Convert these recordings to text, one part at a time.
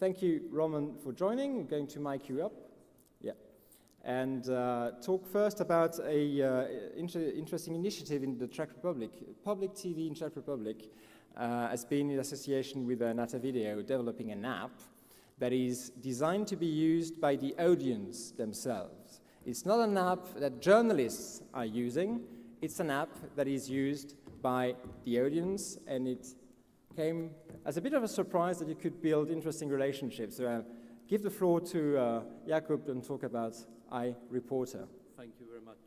thank you, Roman, for joining. I'm going to mic you up. Yeah. And talk first about a interesting initiative in the Czech Republic. Public TV in Czech Republic has been in association with Natavideo developing an app that is designed to be used by the audience themselves. It's not an app that journalists are using, it's an app that is used by the audience, and it came as a bit of a surprise that you could build interesting relationships. So I'll give the floor to Jakůb and talk about iReporter. Thank you very much.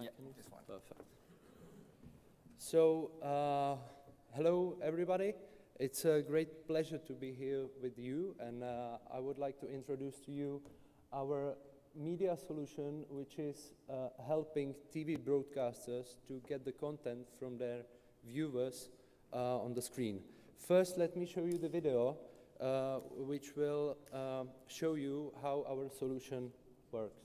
Yeah, this one. Perfect. So, hello everybody. It's a great pleasure to be here with you, and I would like to introduce to you our media solution, which is helping TV broadcasters to get the content from their viewers on the screen. First, let me show you the video, which will show you how our solution works.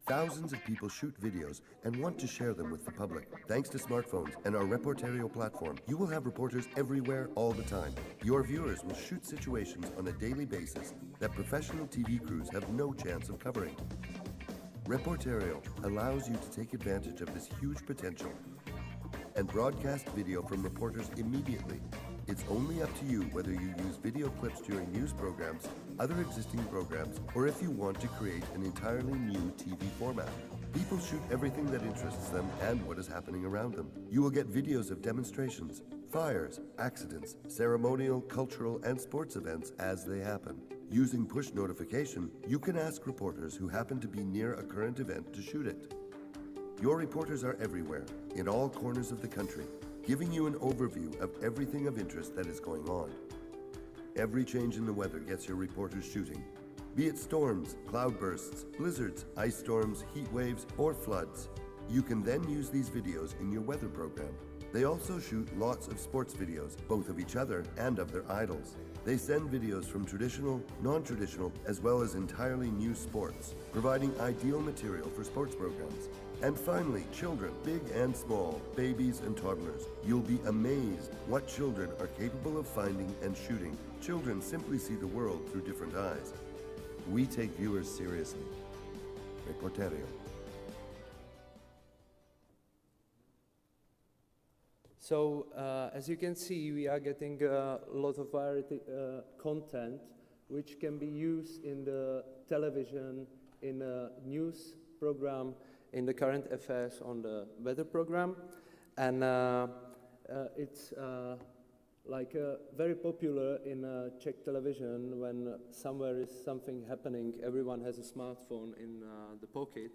Thousands of people shoot videos and want to share them with the public. Thanks to smartphones and our Reporterio platform, you will have reporters everywhere all the time. Your viewers will shoot situations on a daily basis that professional TV crews have no chance of covering. Reporterio allows you to take advantage of this huge potential and broadcast video from reporters immediately. It's only up to you whether you use video clips during news programs, other existing programs, or if you want to create an entirely new TV format. People shoot everything that interests them and what is happening around them. You will get videos of demonstrations, fires, accidents, ceremonial, cultural, and sports events as they happen. Using push notification, you can ask reporters who happen to be near a current event to shoot it. Your reporters are everywhere, in all corners of the country, giving you an overview of everything of interest that is going on. Every change in the weather gets your reporters shooting, be it storms, cloudbursts, blizzards, ice storms, heat waves, or floods. You can then use these videos in your weather program. They also shoot lots of sports videos, both of each other and of their idols. They send videos from traditional, non-traditional, as well as entirely new sports, providing ideal material for sports programs. And finally, children, big and small, babies and toddlers. You'll be amazed what children are capable of finding and shooting. Children simply see the world through different eyes. We take viewers seriously. Reporterio. So, as you can see, we are getting a lot of variety content which can be used in the television, in a news program, in the current affairs on the weather program, and it's like very popular in Czech television. When somewhere is something happening, everyone has a smartphone in the pocket,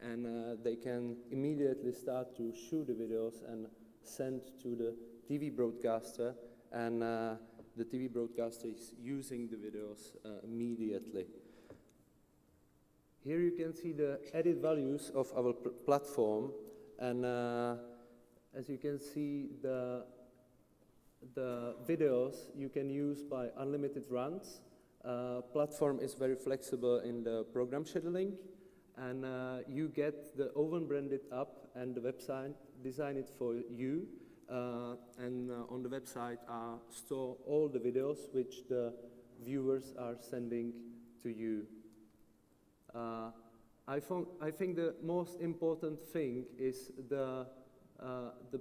and they can immediately start to shoot the videos and send to the TV broadcaster, and the TV broadcaster is using the videos immediately. Here you can see the added values of our platform, and as you can see, the videos you can use by unlimited runs. Platform is very flexible in the program scheduling, and you get the own branded app and the website designed it for you, and on the website store all the videos which the viewers are sending to you. I think the most important thing is the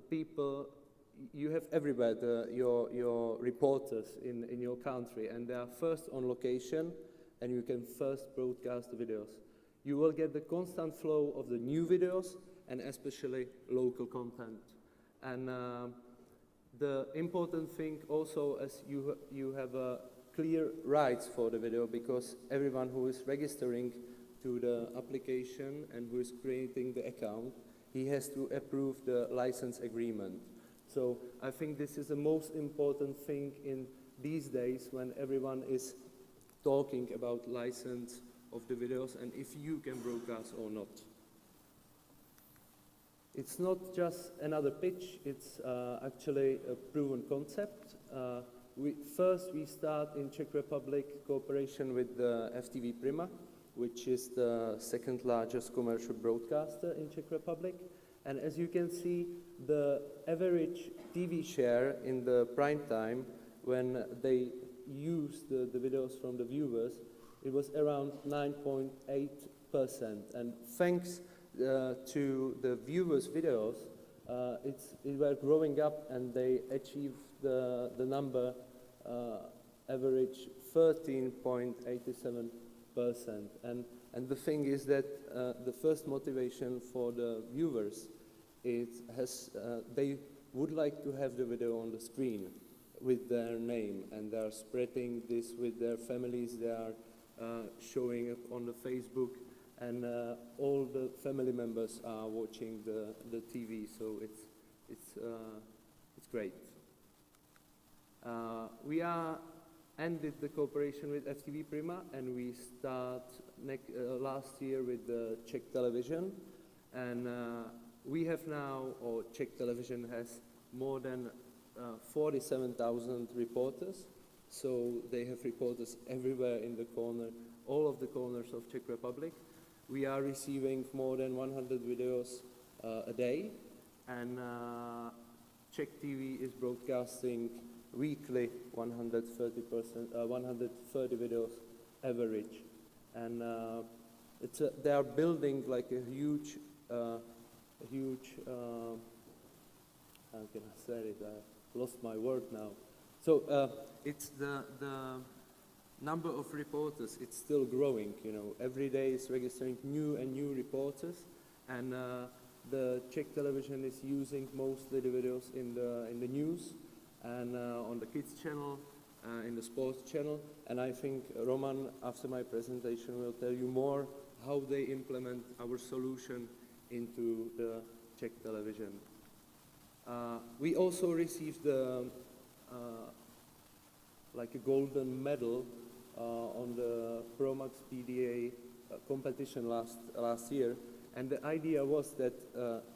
people you have everywhere, your reporters in your country, and they are first on location, and you can first broadcast the videos. You will get the constant flow of the new videos, and especially local content. And the important thing also is you have clear rights for the video, because everyone who is registering to the application and who is creating the account, he has to approve the license agreement. So I think this is the most important thing in these days when everyone is talking about license of the videos and if you can broadcast or not. It's not just another pitch, it's actually a proven concept. First we start in Czech Republic cooperation with the FTV Prima, which is the second largest commercial broadcaster in Czech Republic. And as you can see, the average TV share in the prime time when they used the videos from the viewers, it was around 9.8%. And thanks to the viewers' videos, it were growing up, and they achieved the number average 13.87%. And the thing is that the first motivation for the viewers is they would like to have the video on the screen with their name, and they are spreading this with their families. They are showing it on the Facebook, and all the family members are watching the TV. So it's great. We are ended the cooperation with FTV Prima, and we start last year with the Czech television, and we have now, or Czech television has more than 47,000 reporters, so they have reporters everywhere in the corner, all of the corners of Czech Republic. We are receiving more than 100 videos a day, and Czech TV is broadcasting weekly 130 videos average, and they are building like a huge how can I say it? I lost my word now. So it's the number of reporters. It's still growing. You know, every day is registering new and new reporters, and the Czech television is using mostly the videos in the news, and on the kids channel, in the sports channel. And I think Roman, after my presentation, will tell you more how they implement our solution into the Czech television. We also received like a golden medal on the ProMax PDA competition last year, and the idea was that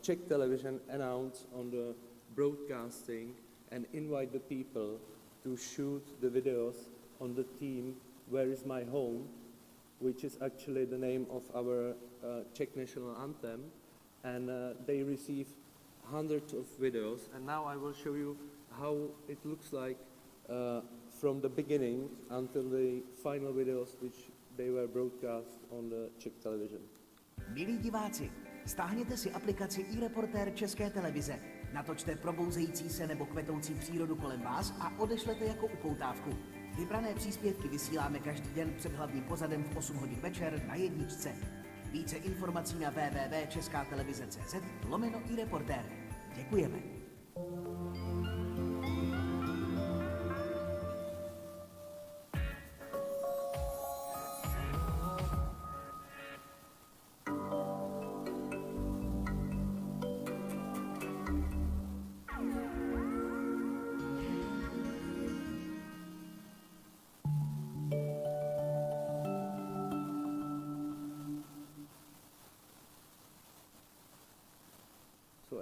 Czech television announced on the broadcasting and invite the people to shoot the videos on the team Where Is My Home, which is actually the name of our Czech national anthem, and they received hundreds of videos, and now I will show you how it looks like from the beginning until the final videos which they were broadcast on the Czech television. Milí diváci, stáhněte si aplikaci iReporter České televize, natočte probouzející se nebo kvetoucí přírodu kolem vás a odešlete jako upoutávku. Vybrané příspěvky vysíláme každý den před hlavním pozadem v 8 hodin večer na jedničce. Více informací na www.českatelevize.cz/iReporter. Děkujeme.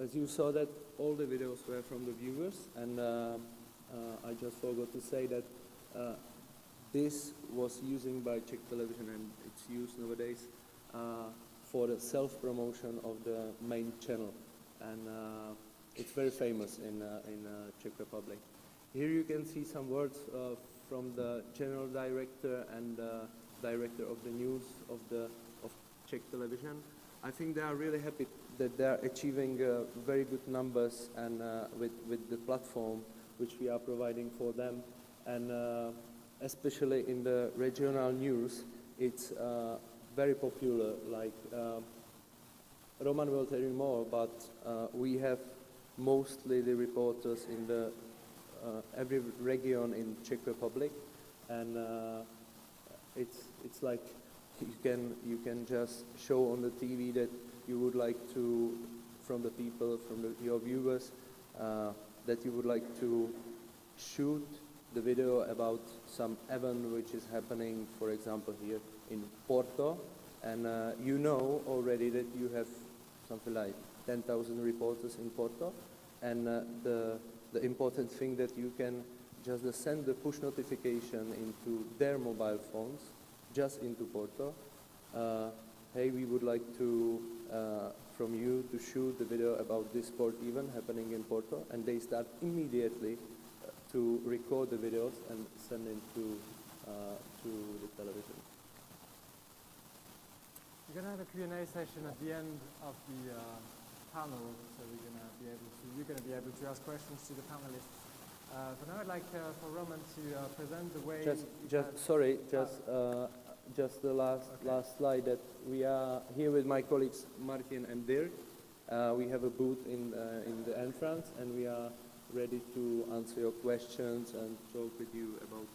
As you saw, that all the videos were from the viewers, and I just forgot to say that this was using by Czech television, and it's used nowadays for the self-promotion of the main channel, and it's very famous in Czech Republic. Here you can see some words from the general director and director of the news of Czech television. I think they are really happy that they are achieving very good numbers, and with the platform which we are providing for them, and especially in the regional news, it's very popular. Like Roman will tell you more, but we have mostly the reporters in the every region in Czech Republic, and it's like you can just show on the TV that you would like to, from the people, from your viewers, that you would like to shoot the video about some event which is happening, for example, here in Porto, and you know already that you have something like 10,000 reporters in Porto, and the important thing that you can just send the push notification into their mobile phones, just into Porto. Hey, we would like to, from you, to shoot the video about this sport event happening in Porto, and they start immediately to record the videos and send it to the television. We're going to have a Q&A session at the end of the panel, so you're going to be able to ask questions to the panelists. For now, I'd like for Roman to present the way. Just the last slide. That we are here with my colleagues Martin and Dirk. We have a booth in the entrance, and we are ready to answer your questions and talk with you about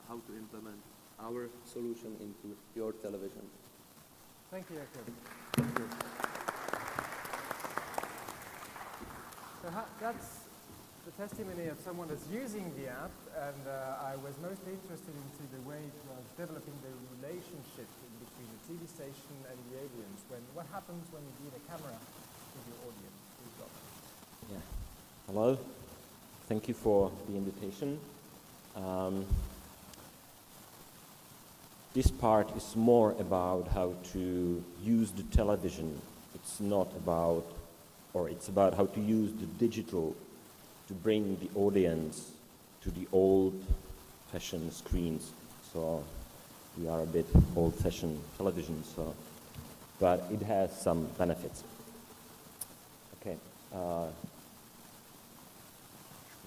how to implement our solution into your television. Thank you, Jakůb. Thank you. So that's the testimony of someone that's using the app, and I was mostly interested into the way it was developing the relationship in between the TV station and the audience. What happens when you give a camera to your audience? Yeah. Hello. Thank you for the invitation. This part is more about how to use the television. It's not about, or it's about how to use the digital to bring the audience to the old-fashioned screens. So we are a bit old-fashioned television, so, but it has some benefits. Okay.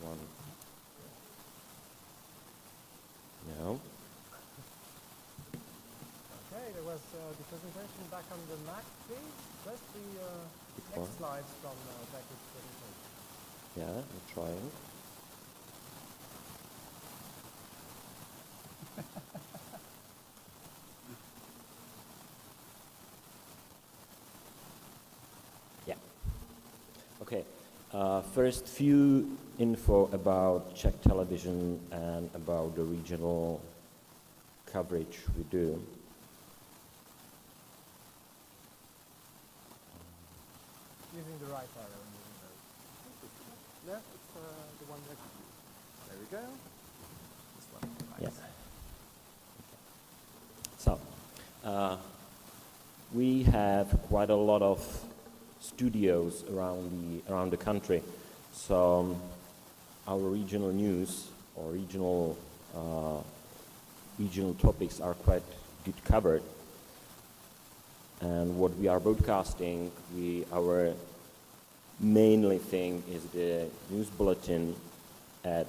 One. No. Okay, there was the presentation back on the Mac, please. Just the next slides from Jakůb's presentation. Yeah, I'm trying. Yeah. Okay. First, few info about Czech television and about the regional coverage we do. Using the right arrow and using those. No, it's the one that you use. There we go. This one. Nice. Yeah. So, we have quite a lot of studios around the country. So, our regional news or regional topics are quite good covered. And what we are broadcasting, our mainly thing is the news bulletin at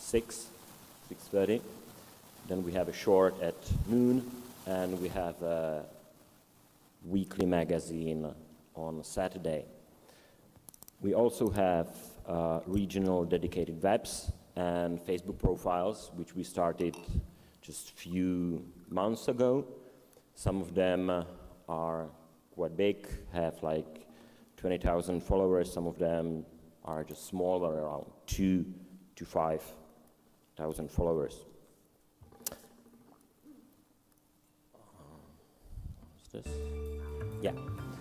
6:30. Then we have a short at noon, and we have a weekly magazine on Saturday. We also have regional dedicated webs and Facebook profiles, which we started just a few months ago. Some of them are quite big, have like 20,000 followers. Some of them are just smaller, around 2,000 to 5,000 followers. What's this? Yeah.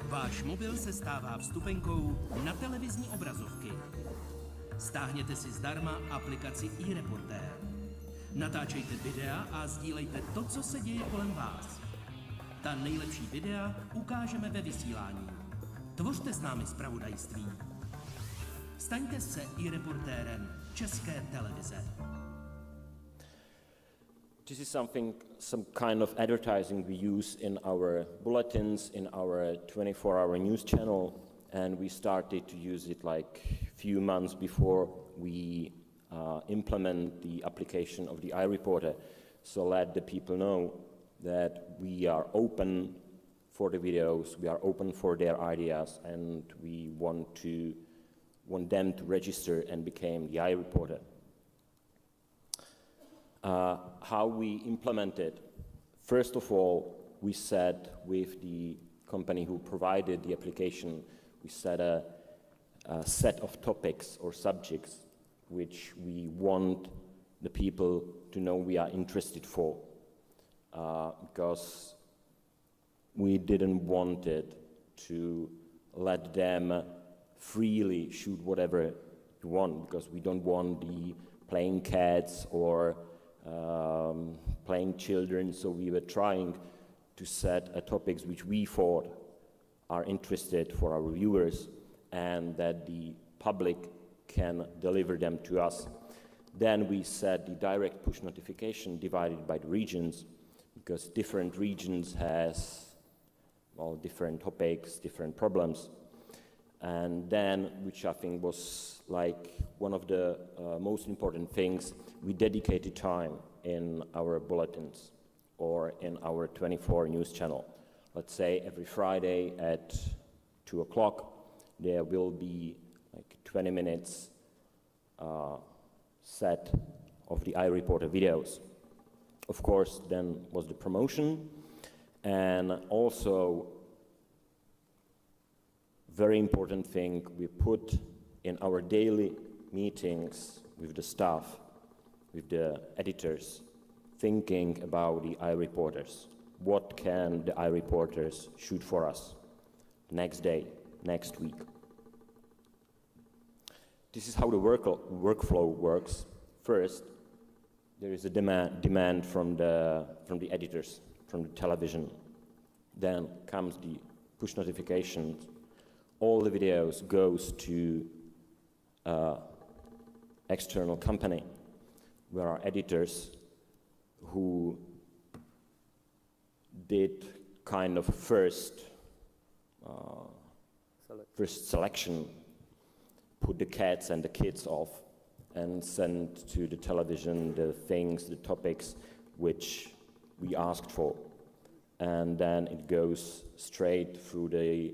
Váš mobil se stává vstupenkou na televizní obrazovky. Stáhněte si zdarma aplikaci iReporter. Natáčejte videa a sdílejte to, co se děje kolem vás. Ta nejlepší videa ukážeme ve vysílání. Tvořte s námi zpravodajství. Staňte se iReportérem České televize. This is some kind of advertising we use in our bulletins, in our 24-hour news channel, and we started to use it like a few months before we implement the application of the iReporter. So let the people know that we are open for the videos, we are open for their ideas, and we want them to register and become the iReporter. How we implement it. First of all, we said with the company who provided the application, we set a set of topics or subjects which we want the people to know we are interested for. Because we didn't want it to let them freely shoot whatever you want, because we don't want the playing cats or playing children, so we were trying to set topics which we thought are interested for our viewers and that the public can deliver them to us. Then we set the direct push notification divided by the regions, because different regions has, well, different topics, different problems. And then, which I think was like one of the most important things, we dedicated time in our bulletins or in our 24 news channel. Let's say every Friday at 2 o'clock, there will be like 20 minutes set of the iReporter videos. Of course, then was the promotion, and also very important thing, we put in our daily meetings with the staff, with the editors, thinking about the iReporters. What can the iReporters shoot for us next day, next week? This is how the workflow works. First, there is a demand from the editors, from the television. Then comes the push notifications. All the videos goes to external company, where our editors who did kind of first selection, put the cats and the kids off and send to the television the things, the topics which we asked for. And then it goes straight through the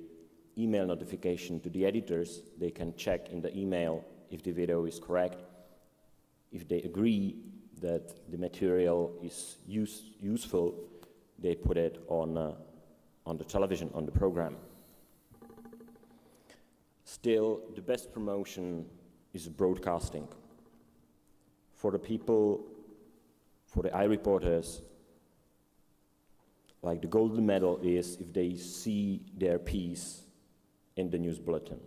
email notification to the editors. They can check in the email if the video is correct. If they agree that the material is useful, they put it on the television, on the program. Still, the best promotion is broadcasting. For the people, for the iReporters, like the golden medal is if they see their piece in the news bulletin.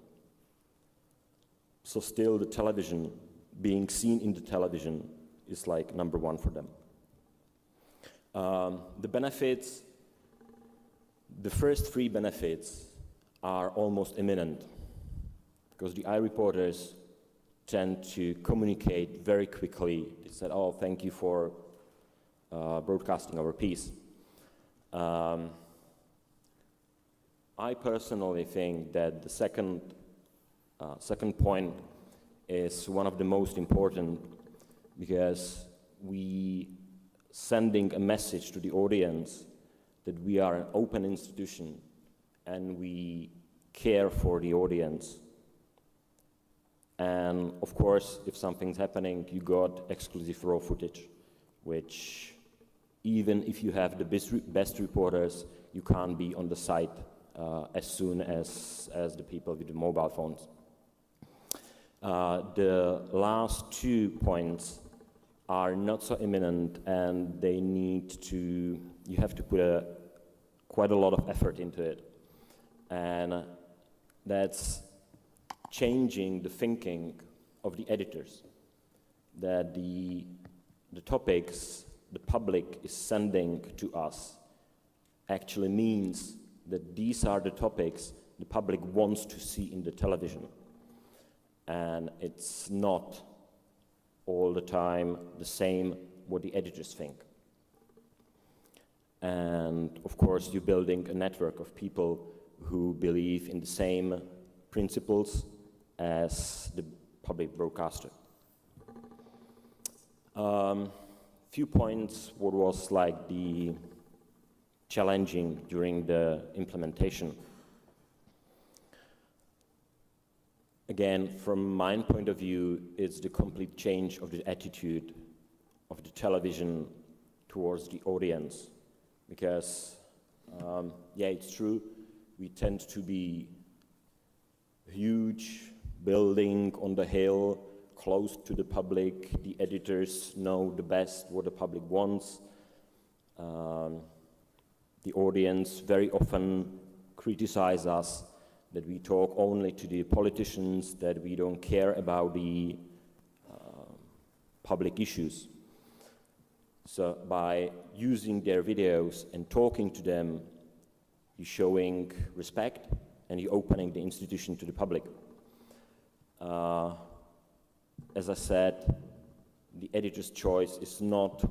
So still the television, being seen in the television is like number one for them. The benefits, the first three benefits are almost imminent, because the iReporters tend to communicate very quickly. They said, oh, thank you for broadcasting our piece. I personally think that the second point is one of the most important, because we sending a message to the audience that we are an open institution and we care for the audience. And of course, if something's happening, you got exclusive raw footage, which even if you have the best reporters, you can't be on the site as soon as the people with the mobile phones. The last 2 points are not so imminent, and they need to, you have to put quite a lot of effort into it. And that's changing the thinking of the editors, that the topics the public is sending to us actually means that these are the topics the public wants to see in the television. And it's not all the time the same what the editors think. And of course, you're building a network of people who believe in the same principles as the public broadcaster. Few points what was like the challenging during the implementation. Again, from my point of view, it's the complete change of the attitude of the television towards the audience. Because, yeah, it's true, we tend to be huge building on the hill, close to the public. The editors know the best what the public wants. The audience very often criticize us that we talk only to the politicians, that we don't care about the public issues. So by using their videos and talking to them, you're showing respect and you're opening the institution to the public. As I said, the editor's choice is not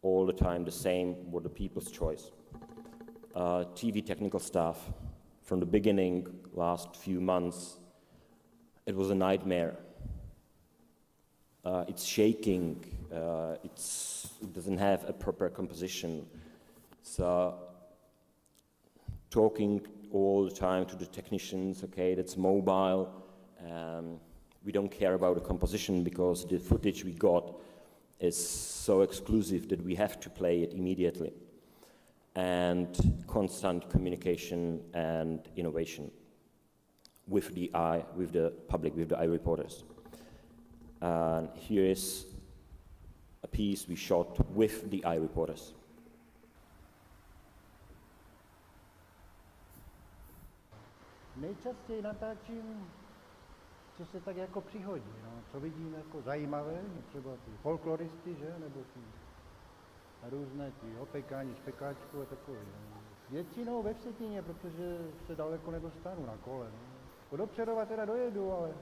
all the time the same what the people's choice. TV technical stuff, from the beginning, last few months, it was a nightmare. It's shaking, it doesn't have a proper composition. So talking all the time to the technicians, okay, that's mobile. We don't care about the composition because the footage we got is so exclusive that we have to play it immediately. And constant communication and innovation with the public, with the iReporters. And here is a piece we shot with the iReporters. Nejčastěji natáčím, co se tak jako přihodí, no, co vidím jako zajímavé, třeba ty folkloristy, že, nebo ty různé ty opekání, špekáčku a takové. No. Většinou ve Vsetíně, protože se daleko nedostanu na kole. No. Do Přerova teda dojedu, ale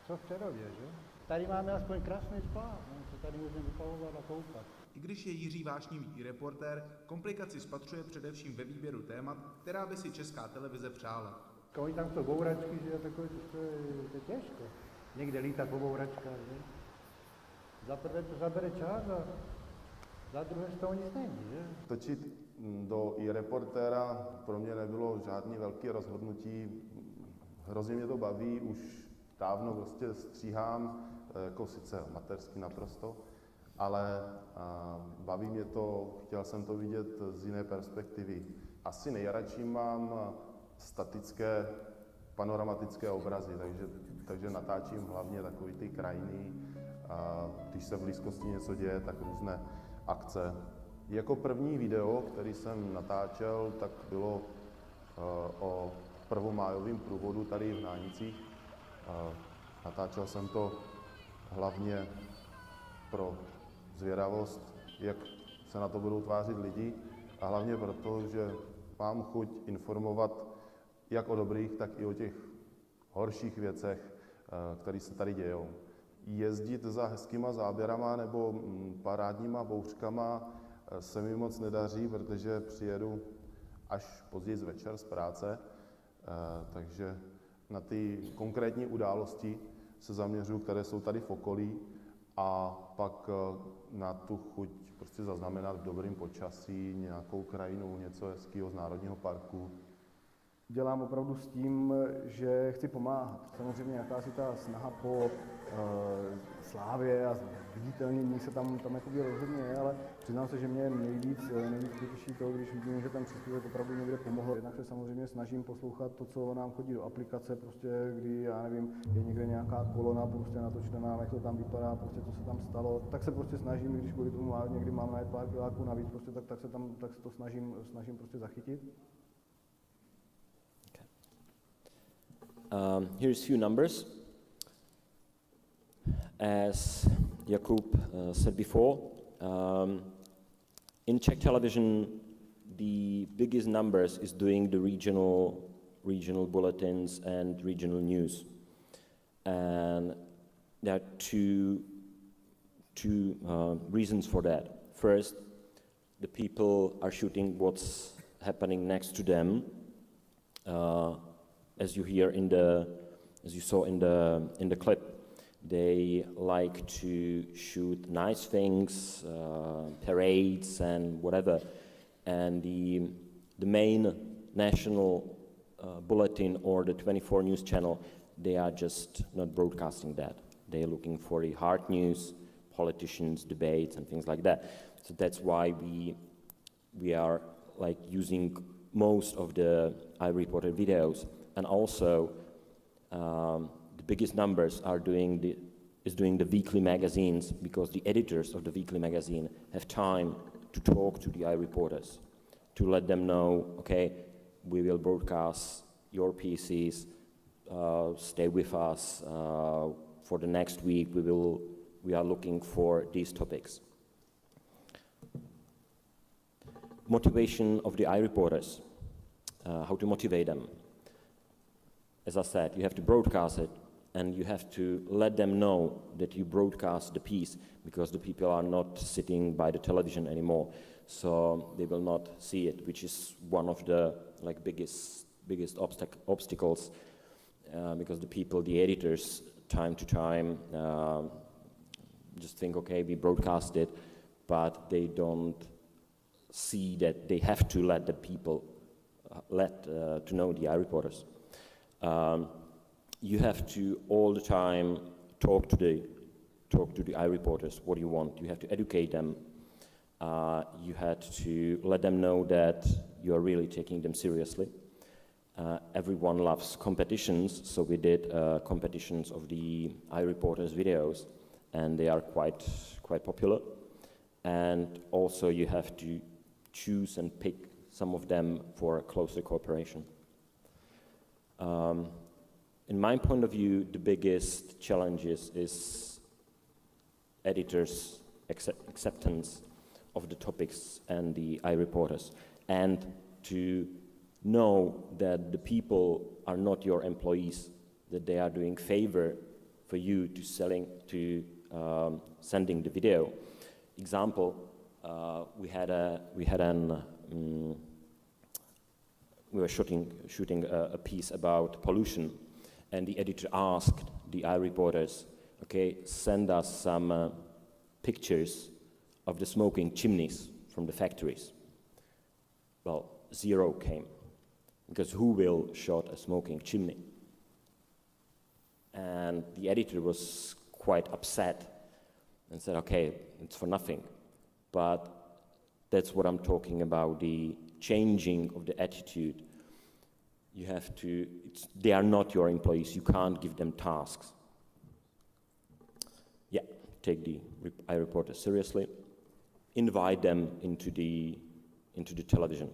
co v Přerově, že? Tady máme aspoň krásný spát, no, co tady můžeme vypalovat a koukat. I když je Jiří vášnivý iReportér, komplikaci spatřuje především ve výběru témat, která by si Česká televize přála. Oni tam jsou bouračky, že takové, to je těžko. Někde lítat po bouračkách, že? Za prvé to zabere čas a za druhé z toho nic není, že? Točit do iReportéra pro mě nebylo žádný velký rozhodnutí. Hrozně mě to baví, už dávno prostě stříhám, jako sice mateřsky naprosto, ale baví mě to, chtěl jsem to vidět z jiné perspektivy. Asi nejradši mám statické panoramatické obrazy, takže natáčím hlavně takové ty krajiny, když se v blízkosti něco děje, tak různé akce. Jako první video, který jsem natáčel, tak bylo o prvomájovém průvodu tady v Nánicích. Natáčel jsem to hlavně pro zvědavost, jak se na to budou tvářit lidi, a hlavně proto, že mám chuť informovat jak o dobrých, tak i o těch horších věcech, které se tady dějou. Jezdit za hezkýma záběrama nebo parádníma bouřkama se mi moc nedaří, protože přijedu až později večer z práce, takže na ty konkrétní události se zaměřuju, které jsou tady v okolí, a pak na tu chuť prostě zaznamenat v dobrém počasí nějakou krajinu, něco hezkého z národního parku. Dělám opravdu s tím, že chci pomáhat. Samozřejmě jakási ta snaha po slávě a viditelnění se tam jakoby rozhodně je, ale přiznám se, že mě nejvíc potěší to, když vidím, že ten příspěvek opravdu někde pomohl. Jednak se samozřejmě snažím poslouchat to, co nám chodí do aplikace, prostě kdy, já nevím, je někde nějaká kolona prostě natočená, jak to tam vypadá, prostě co se tam stalo, tak se prostě snažím, když kvůli tomu někdy mám najít pár piláků navíc, prostě, tak se to snažím prostě zachytit. Here's few numbers. As Jakůb said before, in Czech television, the biggest numbers is doing the regional bulletins and regional news. And there are two reasons for that. First, the people are shooting what's happening next to them. As you saw in the clip, they like to shoot nice things, parades and whatever. And the main national bulletin or the 24 news channel, they are just not broadcasting that. They are looking for the hard news, politicians, debates, and things like that. So that's why we are like using most of the iReporter videos. And also, the biggest numbers are doing the weekly magazines, because the editors of the weekly magazine have time to talk to the iReporters, to let them know, okay, we will broadcast your pieces, stay with us, for the next week we are looking for these topics. Motivation of the iReporters, how to motivate them. As I said, you have to broadcast it, and you have to let them know that you broadcast the piece, because the people are not sitting by the television anymore, so they will not see it, which is one of the biggest obstacles, because the people, the editors, time to time just think, okay, we broadcast it, but they don't see that they have to let the people to know, the iReporters. You have to all the time talk to the iReporters what you want. You have to educate them. You had to let them know that you are really taking them seriously. Everyone loves competitions, so we did competitions of the iReporters videos, and they are quite popular. And also you have to choose and pick some of them for closer cooperation. In my point of view, the biggest challenge is editors' acceptance of the topics and the iReporters, and to know that the people are not your employees, that they are doing favor for you to sending the video. Example, we were shooting a piece about pollution, and the editor asked the iReporters, okay, send us some pictures of the smoking chimneys from the factories. Well, 0 came, because who will shoot a smoking chimney? And the editor was quite upset and said, okay, it's for nothing. But that's what I'm talking about, the changing of the attitude. You have to, they are not your employees, you can't give them tasks. Yeah, take the iReporter seriously, invite them into the television.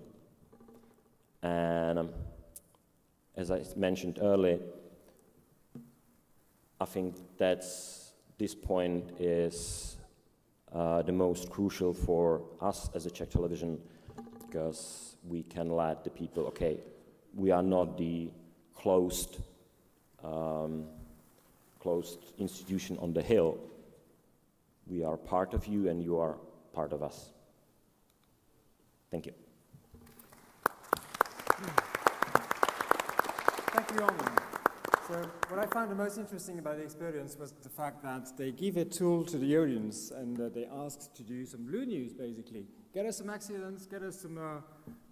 And as I mentioned earlier, I think this point is the most crucial for us as a Czech television, because we can let the people, okay, we are not the closed institution on the hill. We are part of you and you are part of us. Thank you. Thank you, Ondrůj. So what I found the most interesting about the experience was the fact that they give a tool to the audience, and they asked to do some blue news, basically. Get us some accidents, get us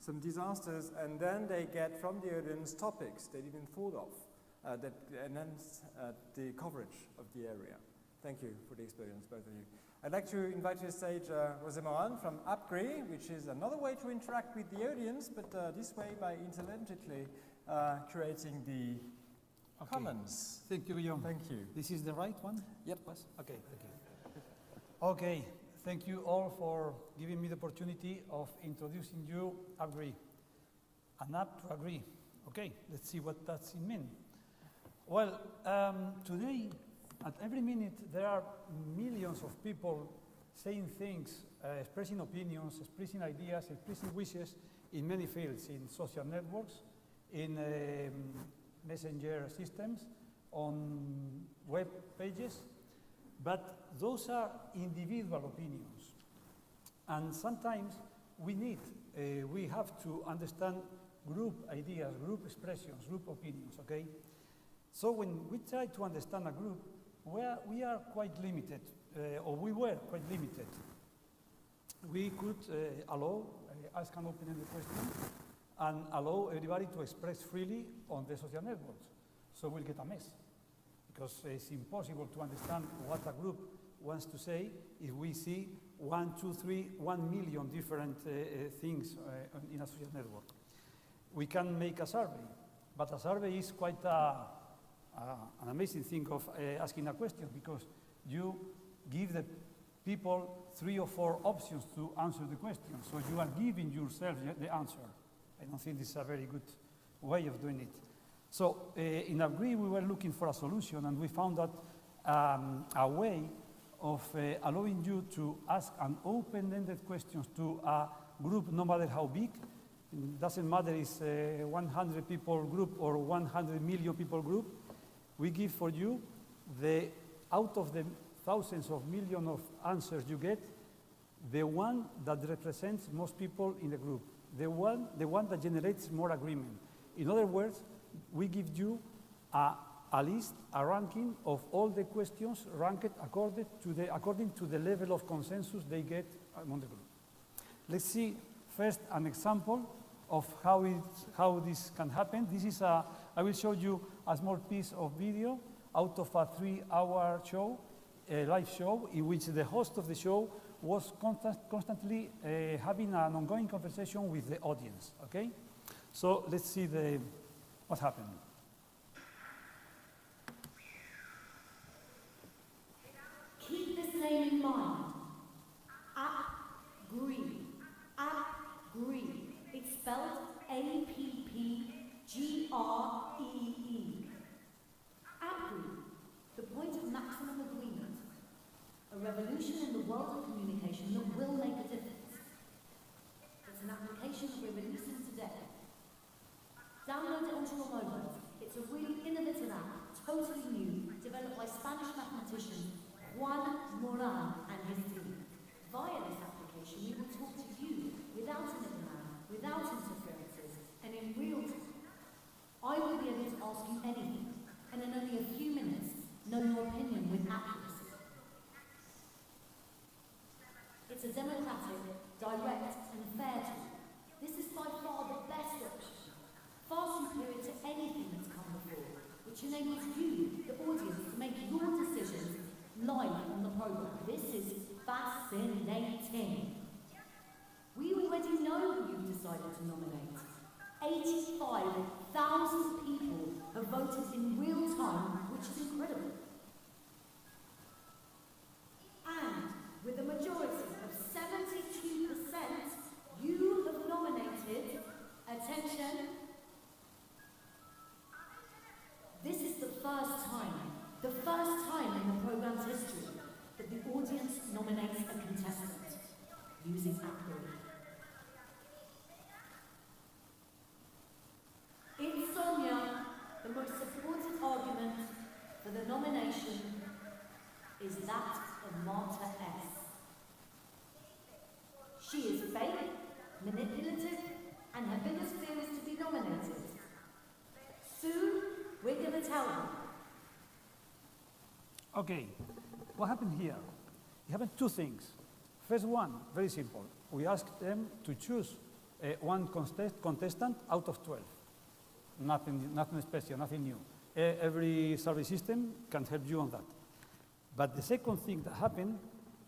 some disasters, and then they get from the audience topics they didn't thought of that enhance the coverage of the area. Thank you for the experience, both of you. I'd like to invite to the stage José Morán from Appgree, which is another way to interact with the audience, but this way by intelligently creating the comments. Thank you, Guillaume. Thank you. This is the right one? Yep. Okay, thank you. Okay, thank you all for giving me the opportunity of introducing you Appgree. An app to agree. Okay, let's see what that's mean. Well, today, at every minute, there are millions of people saying things, expressing opinions, expressing ideas, expressing wishes in many fields, in social networks, in messenger systems, on web pages, but those are individual opinions. And sometimes we have to understand group ideas, group expressions, group opinions, okay? So when we try to understand a group, we are quite limited, or we were quite limited. We could ask an open-ended question, and allow everybody to express freely on the social networks. So we'll get a mess, because it's impossible to understand what a group wants to say if we see 1, 2, 3, 1 million different things in a social network. We can make a survey, but a survey is quite an amazing thing of asking a question, because you give the people 3 or 4 options to answer the question, so you are giving yourself the answer. I don't think this is a very good way of doing it. So in Appgree, we were looking for a solution, and we found that a way of allowing you to ask an open-ended questions to a group, no matter how big. It doesn't matter if it's a 100 people group or 100 million people group. we give for you out of the thousands of millions of answers you get, the one that represents most people in the group, the one that generates more agreement. In other words, we give you a list, a ranking of all the questions ranked according to the level of consensus they get among the group. Let's see first an example of how this can happen. I will show you a small piece of video out of a 3-hour show, a live show, in which the host of the show was constantly having an ongoing conversation with the audience, okay? So let's see what happened. Keep this name in mind. Appgree. Appgree. It's spelled A-P-P-G-R-E-E. Appgree. The point of maximum agreement. A revolution in the world of communication that will make a difference. It's an application that we're releasing today. Download it onto your mobiles. It's a really innovative app, totally new, developed by Spanish mathematician Morán and his team. Via this application, we will talk to you without a middleman, without interferences, and in real time. I will be able to ask you anything, and in only a few minutes, know your opinion with accuracy. It's a democratic, direct, and fair tool. This is by far the best option, far superior to anything that's come before, which enables you, the audience, to make your decisions live on the program. This is fascinating. We already know who you've decided to nominate. 85,000 people have voted in real time, which is incredible. And with a majority of 72%, you have nominated, attention, this is the first time in the program's history that the audience nominates a contestant using Appgree. In Sonia, the most supported argument for the nomination is that of Marta S. She is fake, manipulative, and her biggest fear is to be nominated. Soon, we're going to tell her. Okay, what happened here? It happened two things. First one, very simple. We asked them to choose one contestant out of 12. Nothing special, nothing new. Every survey system can help you on that. But the second thing that happened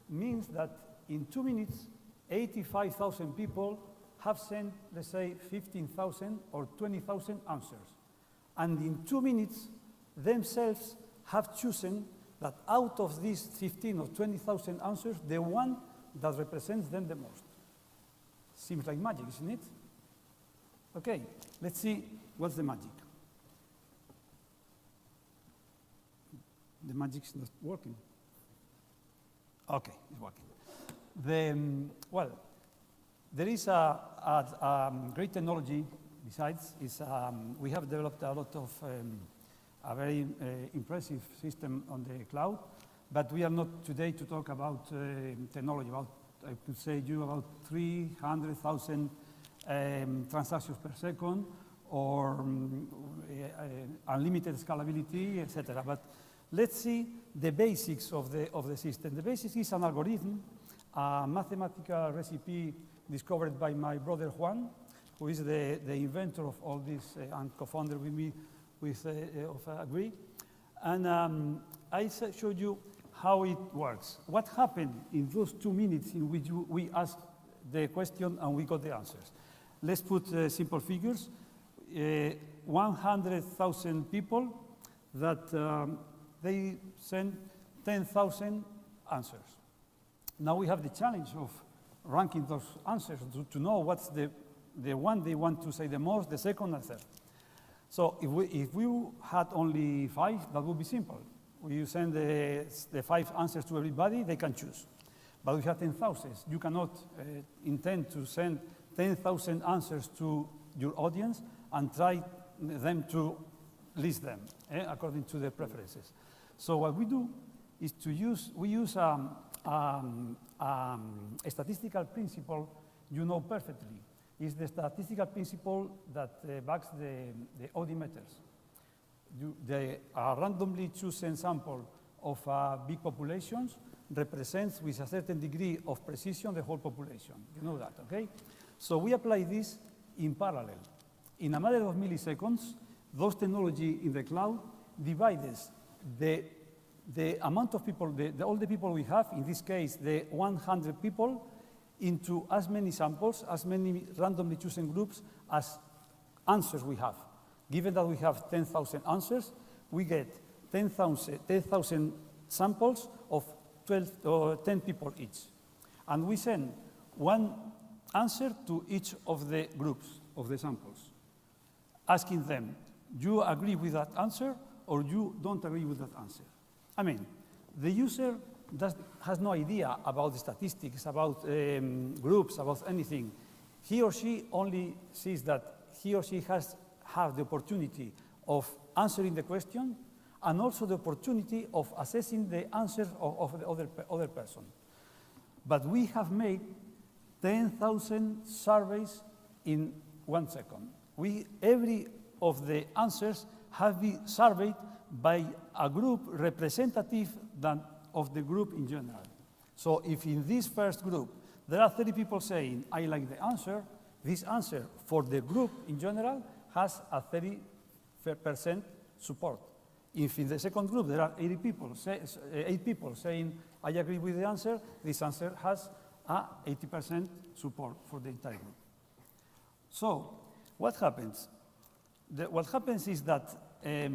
means that in 2 minutes, 85,000 people have sent, let's say, 15,000 or 20,000 answers. And in 2 minutes, themselves have chosen that out of these 15 or 20,000 answers, the one that represents them the most. Seems like magic, isn't it? Okay, let's see what's the magic. The magic's not working. Okay, it's working. Well, there is a great technology besides. We have developed a lot of a very impressive system on the cloud, but we are not today to talk about technology. I could say you about 300,000 transactions per second, or unlimited scalability, etc. But let's see the basics of the system. The basics is an algorithm, a mathematical recipe discovered by my brother Juan, who is the inventor of all this and co-founder with me of Appgree. And I showed you how it works. What happened in those 2 minutes in which we asked the question and we got the answers? Let's put simple figures. 100,000 people that they send 10,000 answers. Now we have the challenge of ranking those answers to know what's the one they want to say the most, the second and third. So if we had only 5, that would be simple. You send the 5 answers to everybody, they can choose. But we have 10,000. You cannot intend to send 10,000 answers to your audience and try them to list them according to their preferences. So what we do is we use a statistical principle you know perfectly. It's the statistical principle that backs the odometers. They are randomly chosen sample of big populations represents with a certain degree of precision the whole population. You know that, okay? So we apply this in parallel. In a matter of milliseconds, those technology in the cloud divides the amount of people, all the people we have, in this case, the 100 people, into as many samples, as many randomly chosen groups as answers we have. Given that we have 10,000 answers, we get 10,000 samples of 12 or 10 people each. And we send one answer to each of the groups of the samples, asking them, you agree with that answer or you don't agree with that answer? I mean, the user has no idea about the statistics, about groups, about anything. He or she only sees that he or she has the opportunity of answering the question and also the opportunity of assessing the answers of the other person. But we have made 10,000 surveys in 1 second. Every of the answers have been surveyed by a group representative of the group in general. So if in this first group there are 30 people saying, I like the answer, this answer for the group in general has a 30% support. If in the second group there are 8 people saying, I agree with the answer, this answer has a 80% support for the entire group. So what happens? What happens is that a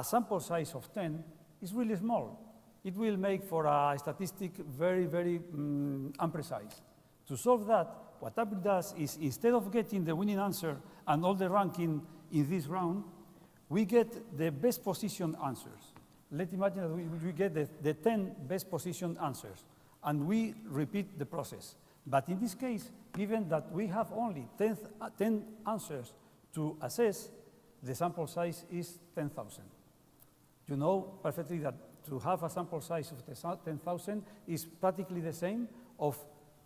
sample size of 10 is really small. It will make for a statistic very, very imprecise. To solve that, what Appgree does is instead of getting the winning answer and all the ranking in this round, we get the best positioned answers. Let's imagine that we get the 10 best positioned answers, and we repeat the process. But in this case, given that we have only 10 answers to assess, the sample size is 10,000. You know perfectly that to have a sample size of 10,000 is practically the same of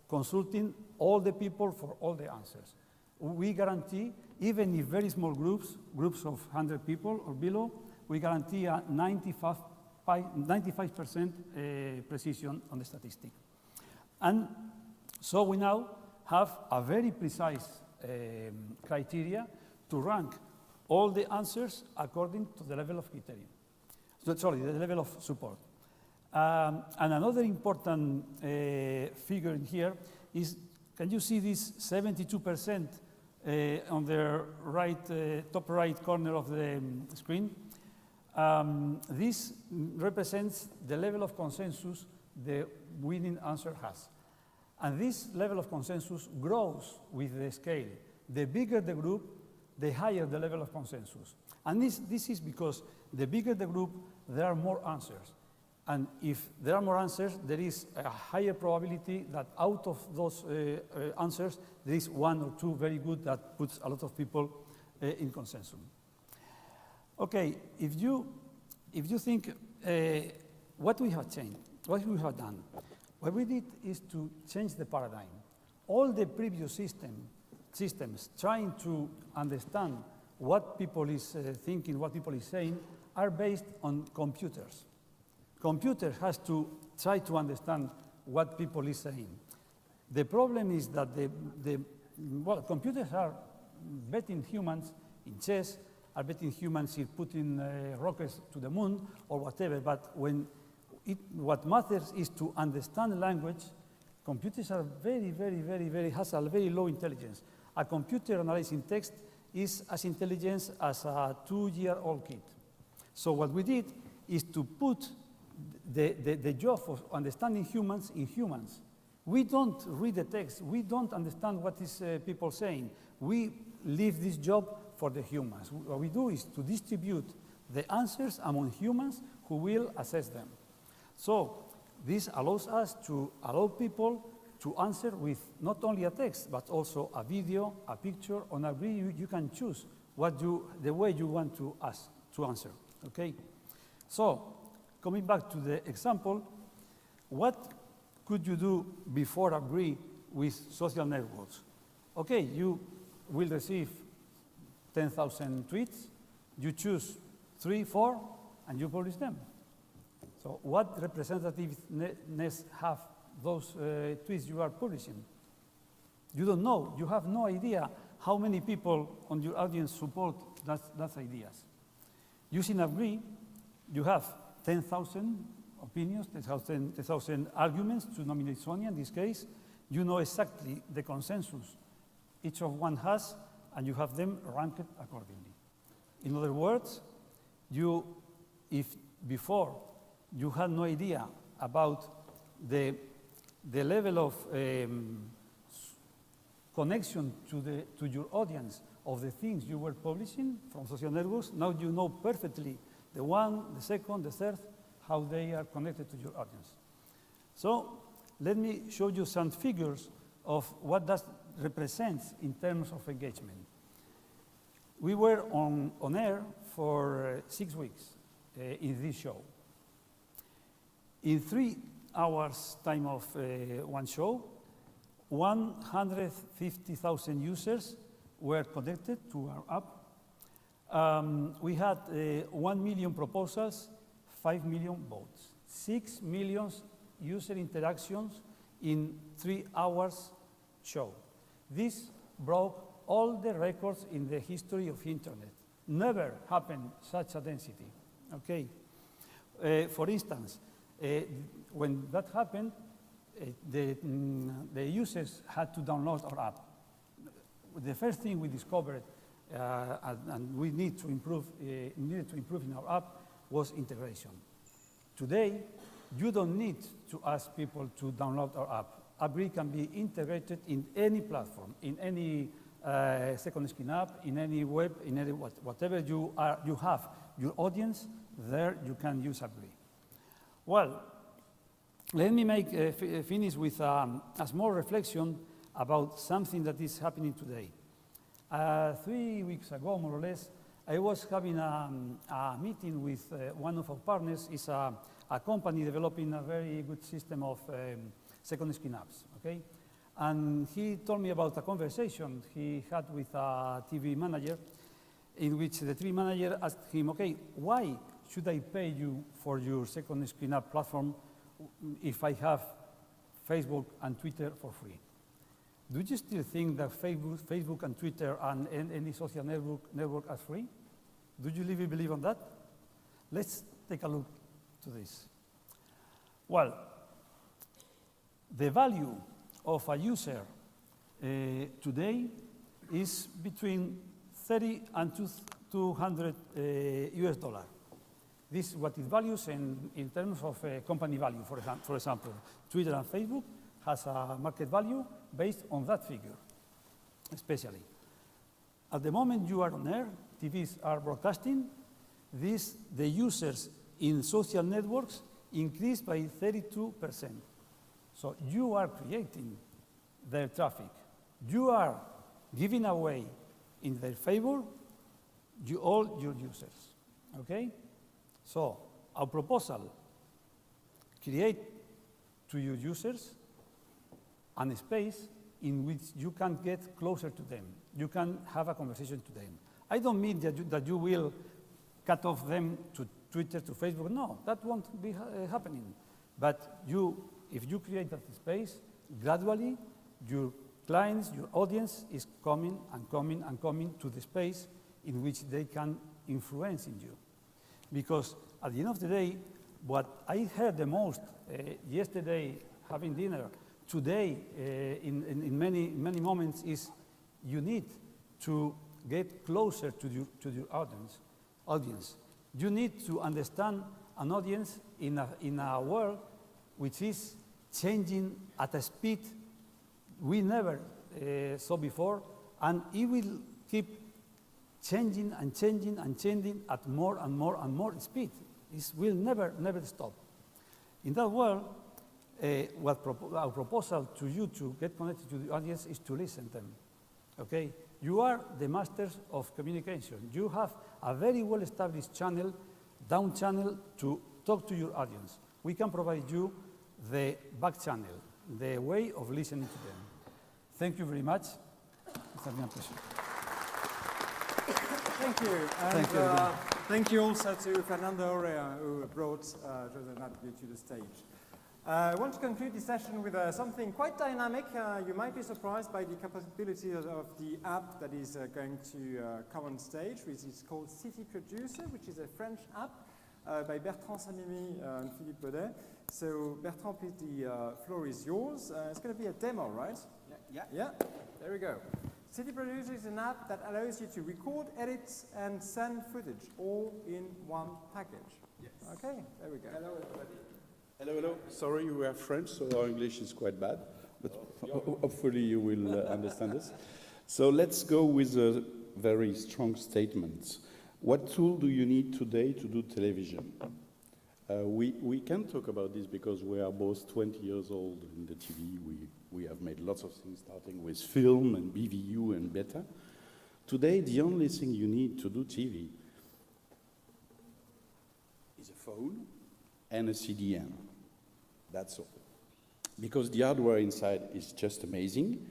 consulting all the people for all the answers. We guarantee, even if very small groups of 100 people or below, we guarantee a 95% precision on the statistic. And so we now have a very precise criteria to rank all the answers according to the level of criterion. Sorry, the level of support. And another important figure in here is, can you see this 72% on the right, top right corner of the screen? This represents the level of consensus the winning answer has. And this level of consensus grows with the scale. The bigger the group, the higher the level of consensus. And this is because the bigger the group, there are more answers. And if there are more answers, there is a higher probability that out of those answers, there is 1 or 2 very good that puts a lot of people in consensus. Okay, if you think what we have changed, what we have done, what we did is to change the paradigm. All the previous systems trying to understand what people is thinking, what people is saying, are based on computers. Computer has to try to understand what people is saying. The problem is that computers are betting humans in chess, are betting humans in putting rockets to the moon or whatever, but what matters is to understand language. Computers are has a very low intelligence. A computer analyzing text is as intelligent as a 2-year-old kid. So what we did is to put the job of understanding humans in humans. We don't read the text. We don't understand what is people saying. We leave this job for the humans. What we do is to distribute the answers among humans who will assess them. So this allows us to allow people to answer with not only a text, but also a video, a picture. On Appgree, you can choose the way you want to answer, okay? So, coming back to the example, what could you do before Appgree with social networks? Okay, you will receive 10,000 tweets, you choose 3, 4, and you publish them. So what representativeness have those tweets you are publishing? You don't know, you have no idea how many people on your audience support those ideas. Using Appgree, you have 10,000 opinions, 10,000 arguments to nominate Sonia in this case. You know exactly the consensus each of one has, and you have them ranked accordingly. In other words, if before you had no idea about the level of connection to your audience of the things you were publishing from social networks, now you know perfectly the one, the second, the third, how they are connected to your audience. So let me show you some figures of what that represents in terms of engagement. We were on air for 6 weeks in this show. In 3 hours time of one show, 150,000 users were connected to our app. We had 1 million proposals, 5 million votes, 6 million user interactions in 3 hours show. This broke all the records in the history of internet. Never happened such a density, okay? For instance, when that happened, the users had to download our app. The first thing we discovered, and we needed to improve in our app, was integration. Today, you don't need to ask people to download our app. Appgree can be integrated in any platform, in any second screen app, in any web, in any whatever you have your audience, there you can use Appgree. Well, let me finish with a small reflection about something that is happening today. 3 weeks ago, more or less, I was having a meeting with one of our partners. It's a company developing a very good system of second screen apps, okay? And he told me about a conversation he had with a TV manager, in which the TV manager asked him, okay, why should I pay you for your second screen app platform if I have Facebook and Twitter for free? Do you still think that Facebook and Twitter and any social network are free? Do you really believe on that? Let's take a look to this. Well, the value of a user today is between 30 and 200 US dollars. This is what it values in terms of company value. For example, Twitter and Facebook has a market value based on that figure, especially. At the moment you are on air, TVs are broadcasting, the users in social networks increased by 32%. So you are creating their traffic. You are giving away in their favor all your users, okay? So our proposal, create to your users a space in which you can get closer to them. You can have a conversation to them. I don't mean that you will cut off them to Twitter, to Facebook. No, that won't be happening. But if you create that space, gradually your clients, your audience is coming and coming and coming to the space in which they can influence in you. Because at the end of the day, what I heard the most yesterday having dinner, today in many moments is you need to get closer to your audience. You need to understand an audience in a world which is changing at a speed we never saw before, and it will keep changing and changing and changing at more and more and more speed. It will never stop. In that world, our proposal to you to get connected to the audience is to listen to them. Okay? You are the masters of communication. You have a very well-established channel, down channel, to talk to your audience. We can provide you the back channel, the way of listening to them. Thank you very much. It's been a pleasure. Thank you. And thank you also to Fernando Orea, who brought José and Natavideo to the stage. I want to conclude this session with something quite dynamic. You might be surprised by the capability of the app that is going to come on stage, which is called City Producer, which is a French app by Bertrand, Samimi, and Philippe Baudet. So Bertrand, please, the floor is yours. It's going to be a demo, right? Yeah. There we go. City Producer is an app that allows you to record, edit, and send footage all in one package. Yes. Okay, there we go. Hello, everybody. Hello. Sorry, we are French, so our English is quite bad, but hopefully you will understand us. So let's go with a very strong statement. What tool do you need today to do television? We can talk about this because we are both 20 years old in the TV. We have made lots of things, starting with film and BVU and beta. Today, the only thing you need to do TV is a phone and a CDN. That's all. Because the hardware inside is just amazing.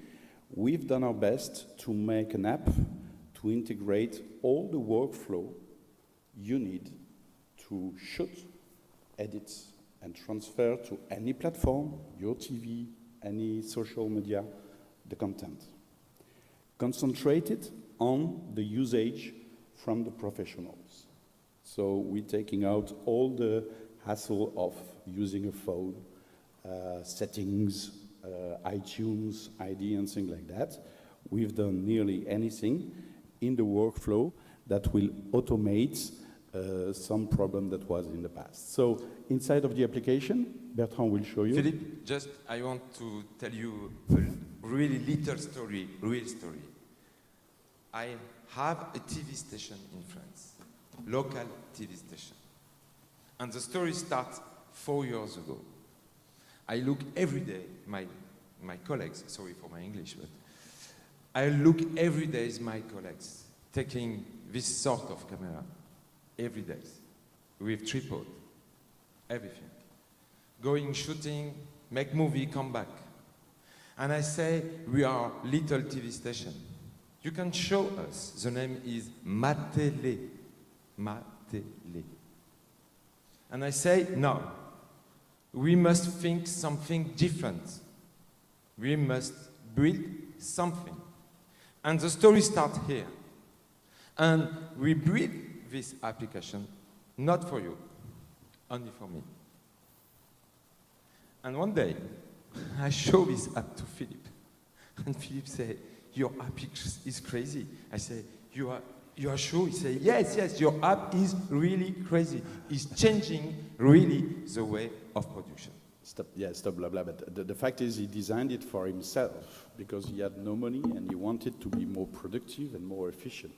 We've done our best to make an app to integrate all the workflow you need to shoot, edit, and transfer to any platform, your TV, any social media, the content. Concentrated on the usage from the professionals. So we're taking out all the hassle of using a phone, settings, iTunes, ID, and things like that. We've done nearly anything in the workflow that will automate some problem that was in the past. So inside of the application, Bertrand will show you. Philippe, just I want to tell you a really little story, real story. I have a TV station in France, local TV station. And the story starts 4 years ago. I look every day, my colleagues, sorry for my English, but I look every day as my colleagues taking this sort of camera every day with tripod, everything. Going shooting, make movie, come back. And I say, we are little TV station. You can show us. The name is Matélé. Matélé. And I say, no. We must think something different. We must build something. And the story starts here. And we build this application, not for you, only for me. And one day, I show this app to Philippe. And Philippe said, your app is crazy. I say, you are sure? He said, yes, your app is really crazy. It's changing really the way of production. Stop, blah, blah. But the fact is he designed it for himself because he had no money and he wanted to be more productive and more efficient.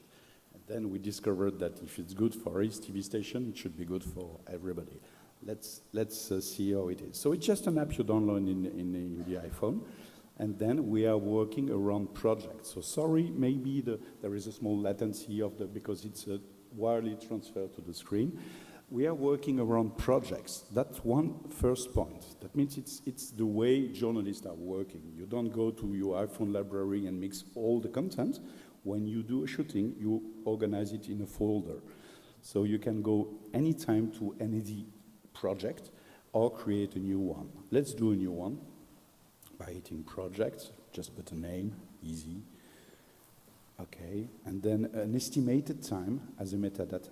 And then we discovered that if it's good for his TV station, it should be good for everybody. Let's see how it is. So it's just an app you download in the iPhone. And then we are working around projects. So sorry, maybe there is a small latency because it's a wireless transfer to the screen. We are working around projects. That's one first point. That means it's the way journalists are working. You don't go to your iPhone library and mix all the content. When you do a shooting, you organize it in a folder. So you can go anytime to any project or create a new one. Let's do a new one by hitting project, just put a name, easy. Okay, and then an estimated time as a metadata.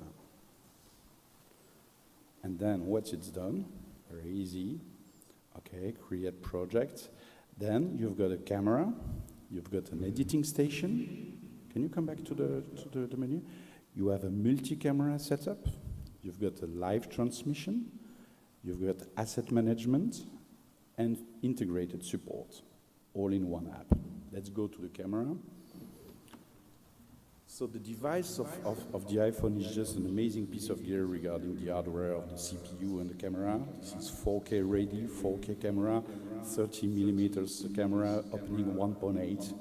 And then once it's done, very easy. Okay, create project. Then you've got a camera, you've got an editing station. Can you come back to the menu? You have a multi-camera setup. You've got a live transmission. You've got asset management and integrated support, all in one app. Let's go to the camera. So the device of the iPhone is just an amazing piece of gear regarding the hardware of the CPU and the camera. This is 4K ready, 4K camera, 30 millimeters camera, opening 1.8.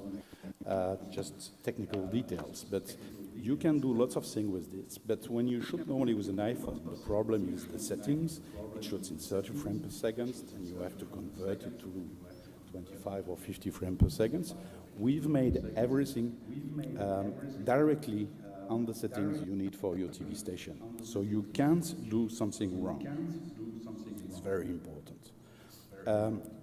just technical details. But you can do lots of things with this. But when you shoot normally with an iPhone, the problem is the settings. It shoots in 30 frames per second, and you have to convert it to 25 or 50 frames per second. We've made everything directly on the settings you need for your TV station. So you can't do something wrong. It's very important.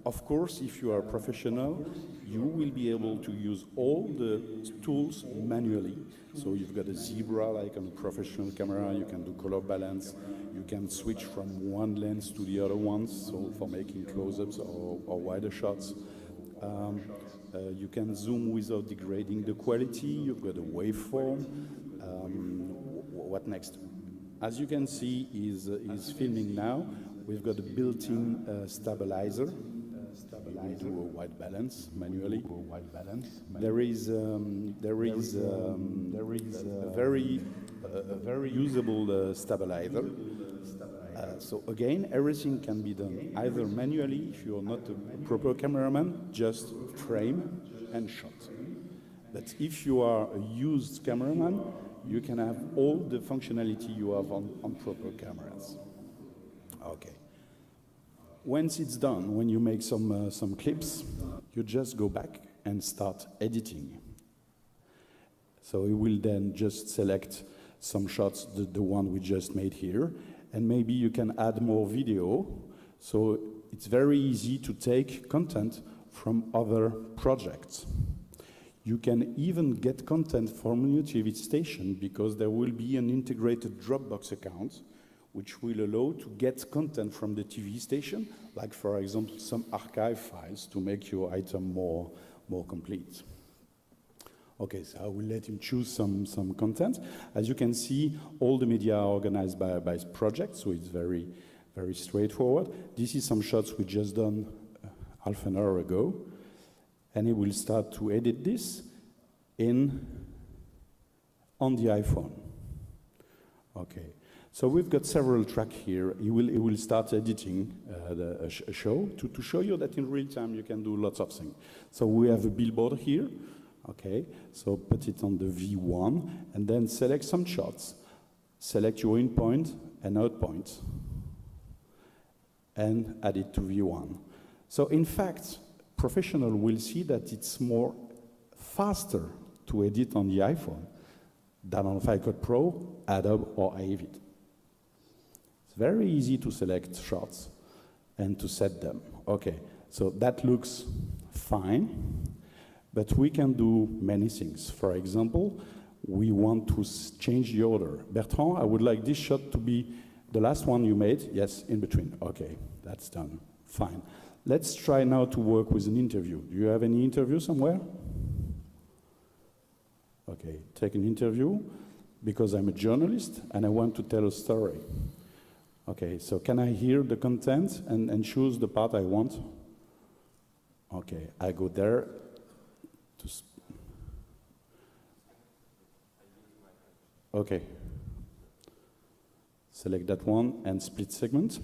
Of course, if you are a professional, you will be able to use all the tools manually. So you've got a zebra like on a professional camera, you can do color balance, you can switch from one lens to the other ones, so for making close-ups or wider shots. You can zoom without degrading the quality, you've got a waveform. What next? As you can see, is filming now. We've got a built-in stabilizer. We do a white balance manually. There is a very usable stabilizer. So again, everything can be done either manually, if you're not a proper cameraman, just frame and shot. But if you are a used cameraman, you can have all the functionality you have on proper cameras. Okay. Once it's done, when you make some clips, you just go back and start editing. So you will then just select some shots, the one we just made here, and maybe you can add more video. So it's very easy to take content from other projects. You can even get content from your TV station because there will be an integrated Dropbox account which will allow to get content from the TV station, like for example some archive files to make your item more complete. Okay, so I will let him choose some content. As you can see, all the media are organized by project, so it's very, very straightforward. This is some shots we just done half an hour ago, and he will start to edit this on the iPhone. Okay, so we've got several tracks here. He will start editing a show to show you that in real time you can do lots of things. So we have a billboard here. Okay, so put it on the V1 and then select some shots. Select your in point and out point and add it to V1. So in fact, professional will see that it's more faster to edit on the iPhone than on Final Cut Pro, Adobe or Avid. It's very easy to select shots and to set them. Okay, so that looks fine. But we can do many things. For example, we want to change the order. Bertrand, I would like this shot to be the last one you made. Yes, in between. Okay, that's done. Fine. Let's try now to work with an interview. Do you have any interview somewhere? Okay, take an interview because I'm a journalist and I want to tell a story. Okay, so can I hear the content and choose the part I want? Okay, I go there. Okay. Select that one and split segment.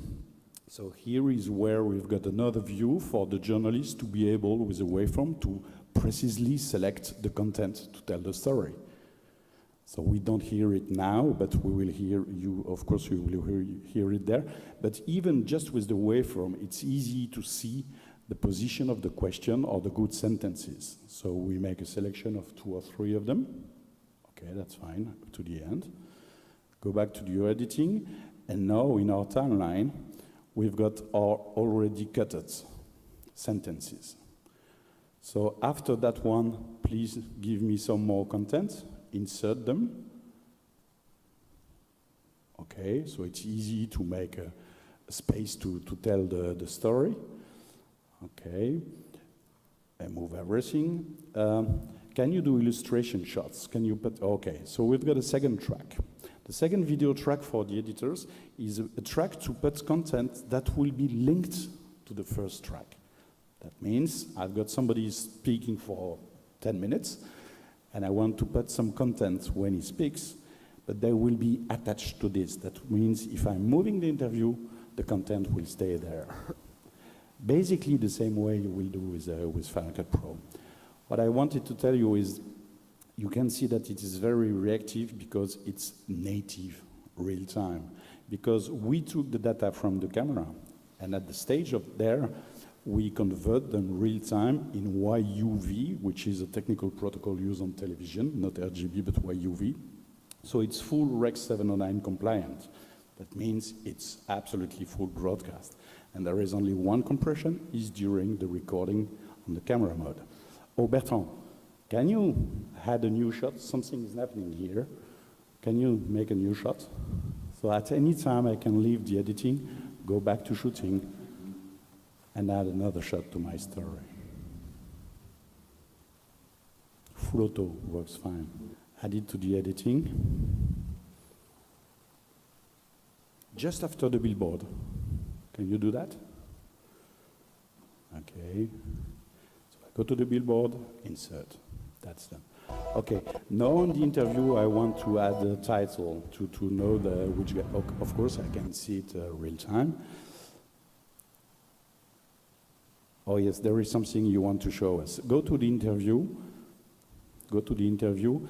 So here is where we've got another view for the journalist to be able, with a waveform, to precisely select the content to tell the story. So we don't hear it now, but we will hear you, of course, you will hear it there. But even just with the waveform, it's easy to see the position of the question or the good sentences. So we make a selection of 2 or 3 of them. Okay, that's fine, to the end. Go back to your editing, and now in our timeline, we've got our already cutted sentences. So after that one, please give me some more content, insert them. Okay, so it's easy to make a space to tell the story. Okay, and move everything. Can you do illustration shots? Can you put, okay, so we've got a second track. The second video track for the editors is a track to put content that will be linked to the first track. That means I've got somebody speaking for 10 minutes, and I want to put some content when he speaks, but they will be attached to this. That means if I'm moving the interview, the content will stay there. Basically the same way you will do with Final Cut Pro. What I wanted to tell you is you can see that it is very reactive because it's native real time. Because we took the data from the camera, and at the stage of there, we convert them real time in YUV, which is a technical protocol used on television, not RGB, but YUV. So it's full Rec 709 compliant. That means it's absolutely full broadcast. And there is only one compression, is during the recording on the camera mode. Oh, Bertrand, can you add a new shot? Something is happening here. Can you make a new shot? So at any time I can leave the editing, go back to shooting, and add another shot to my story. Full auto works fine. Add it to the editing. Just after the billboard. Can you do that? Okay. So I go to the billboard, insert. That's done. Okay, now in the interview I want to add the title to know which, of course I can see it real time. Oh yes, there is something you want to show us. Go to the interview. Go to the interview.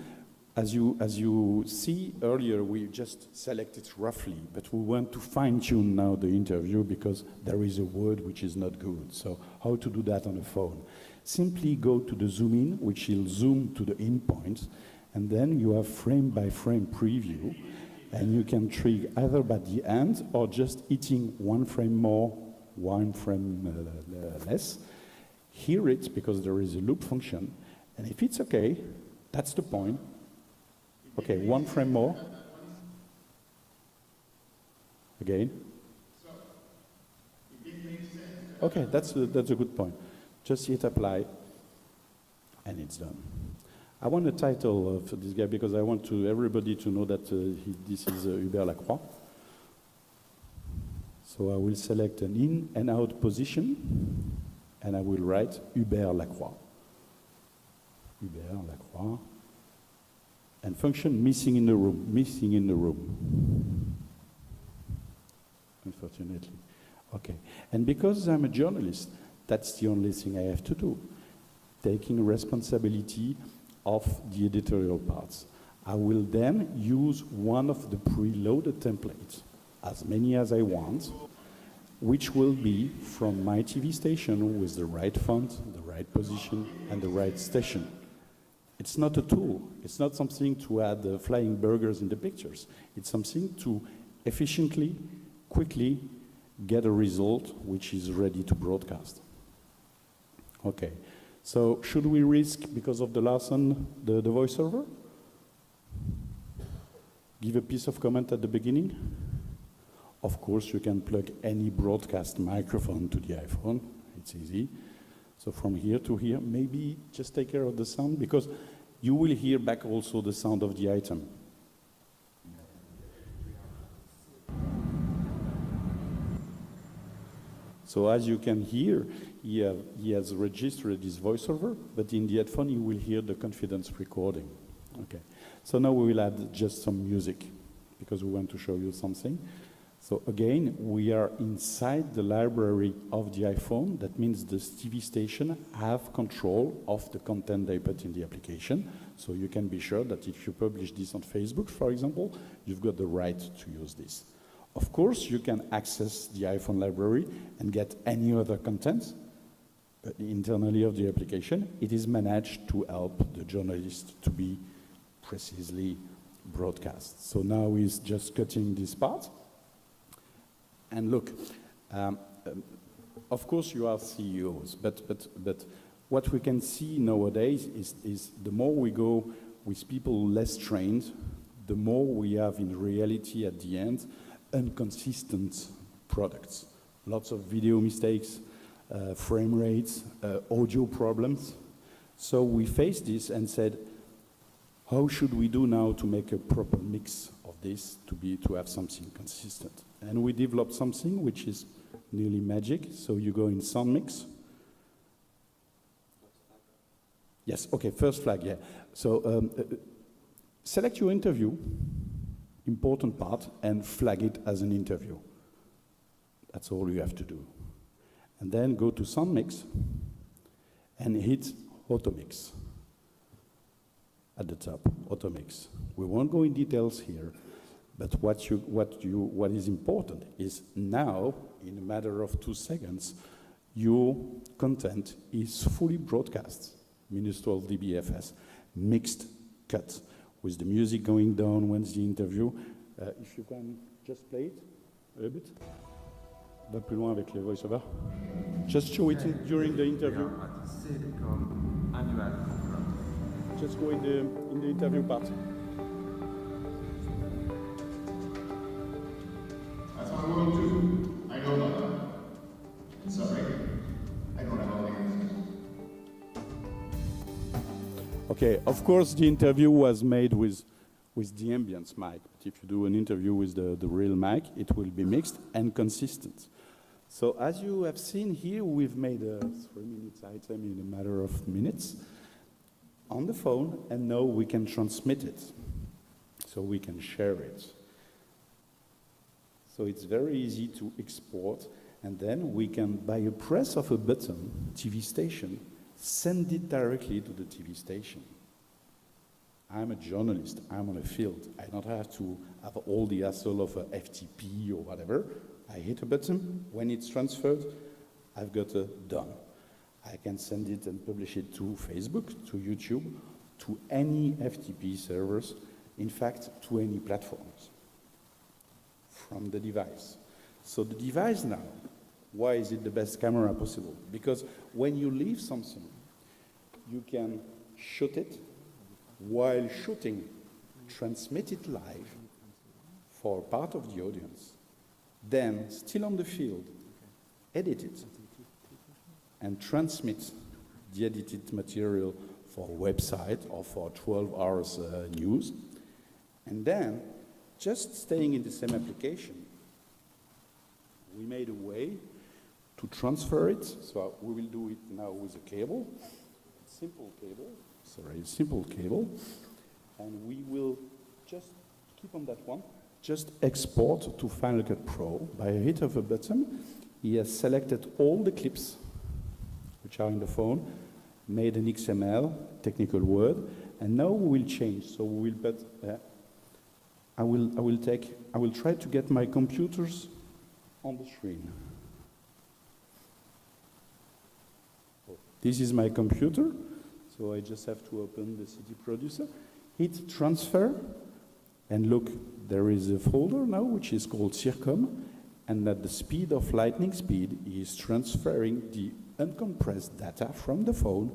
As you see earlier, we just selected roughly, but we want to fine-tune now the interview because there is a word which is not good. So how to do that on a phone? Simply go to the zoom in, which will zoom to the in points, and then you have frame-by-frame preview, and you can trigger either by the end or just hitting one frame more, one frame less. Hear it, because there is a loop function, and if it's okay, that's the point. Okay, one frame more. Again. Okay, that's a good point. Just hit apply, and it's done. I want a title for this guy because I want everybody to know that this is Hubert Lacroix. So I will select an in and out position, and I will write Hubert Lacroix. Hubert Lacroix. And function missing in the room, unfortunately. Okay, and because I'm a journalist, that's the only thing I have to do, taking responsibility of the editorial parts. I will then use one of the preloaded templates, as many as I want, which will be from my TV station with the right font, the right position, and the right station. It's not a tool. It's not something to add flying burgers in the pictures. It's something to efficiently, quickly get a result which is ready to broadcast. Okay, so should we risk, because of the lesson, the voiceover? Give a piece of comment at the beginning? Of course, you can plug any broadcast microphone to the iPhone. It's easy. So from here to here, maybe just take care of the sound, because you will hear back also the sound of the item. So as you can hear, he has registered his voiceover, but in the headphone you will hear the confidence recording. Okay. So now we will add just some music, because we want to show you something. So again, we are inside the library of the iPhone. That means the TV station have control of the content they put in the application. So you can be sure that if you publish this on Facebook, for example, you've got the right to use this. Of course, you can access the iPhone library and get any other content, but internally of the application, it is managed to help the journalist to be precisely broadcast. So now he's just cutting this part. And look, of course you are CEOs, but what we can see nowadays is the more we go with people less trained, the more we have in reality at the end inconsistent products. Lots of video mistakes, frame rates, audio problems. So we faced this and said, how should we do now to make a proper mix of this to have something consistent? And we developed something which is nearly magic. So you go in sound mix. Yes, okay, first flag, yeah. So select your interview, important part, and flag it as an interview. That's all you have to do. And then go to sound mix and hit automix. At the top, automix. We won't go in details here, but what is important is now, in a matter of 2 seconds, your content is fully broadcast, minus 12 dBFS, mixed cut, with the music going down when the interview. If you can just play it a bit. Va plus loin avec les voice-over. Just show it during the interview. Just go in the interview part. That's my world too. I know about that. Sorry, I don't have all the answers. Okay, of course the interview was made with the ambience mic. But if you do an interview with the real mic, it will be mixed and consistent. So as you have seen here, we've made a 3-minute item in a matter of minutes on the phone, and now we can transmit it. So we can share it. So it's very easy to export, and then we can, by a press of a button, TV station, send it directly to the TV station. I'm a journalist, I'm on a field. I don't have to have all the hassle of a FTP or whatever. I hit a button, when it's transferred, I've got a done. I can send it and publish it to Facebook, to YouTube, to any FTP servers, in fact, to any platforms from the device. So the device now, why is it the best camera possible? Because when you leave something, you can shoot it, while shooting, transmit it live for part of the audience, then, still on the field, edit it, and transmit the edited material for a website or for 12 hours news, and then, just staying in the same application, we made a way to transfer it, so we will do it now with a cable, simple cable, and we will just keep on that one, just export to Final Cut Pro. By a hit of a button, he has selected all the clips which are in the phone, made an XML, technical word, and now we will change. So we will put, I will try to get my computers on the screen. This is my computer, so I just have to open the CD producer, hit transfer, and look, there is a folder now which is called CIRCOM, and at the speed of lightning speed, he is transferring the uncompressed data from the phone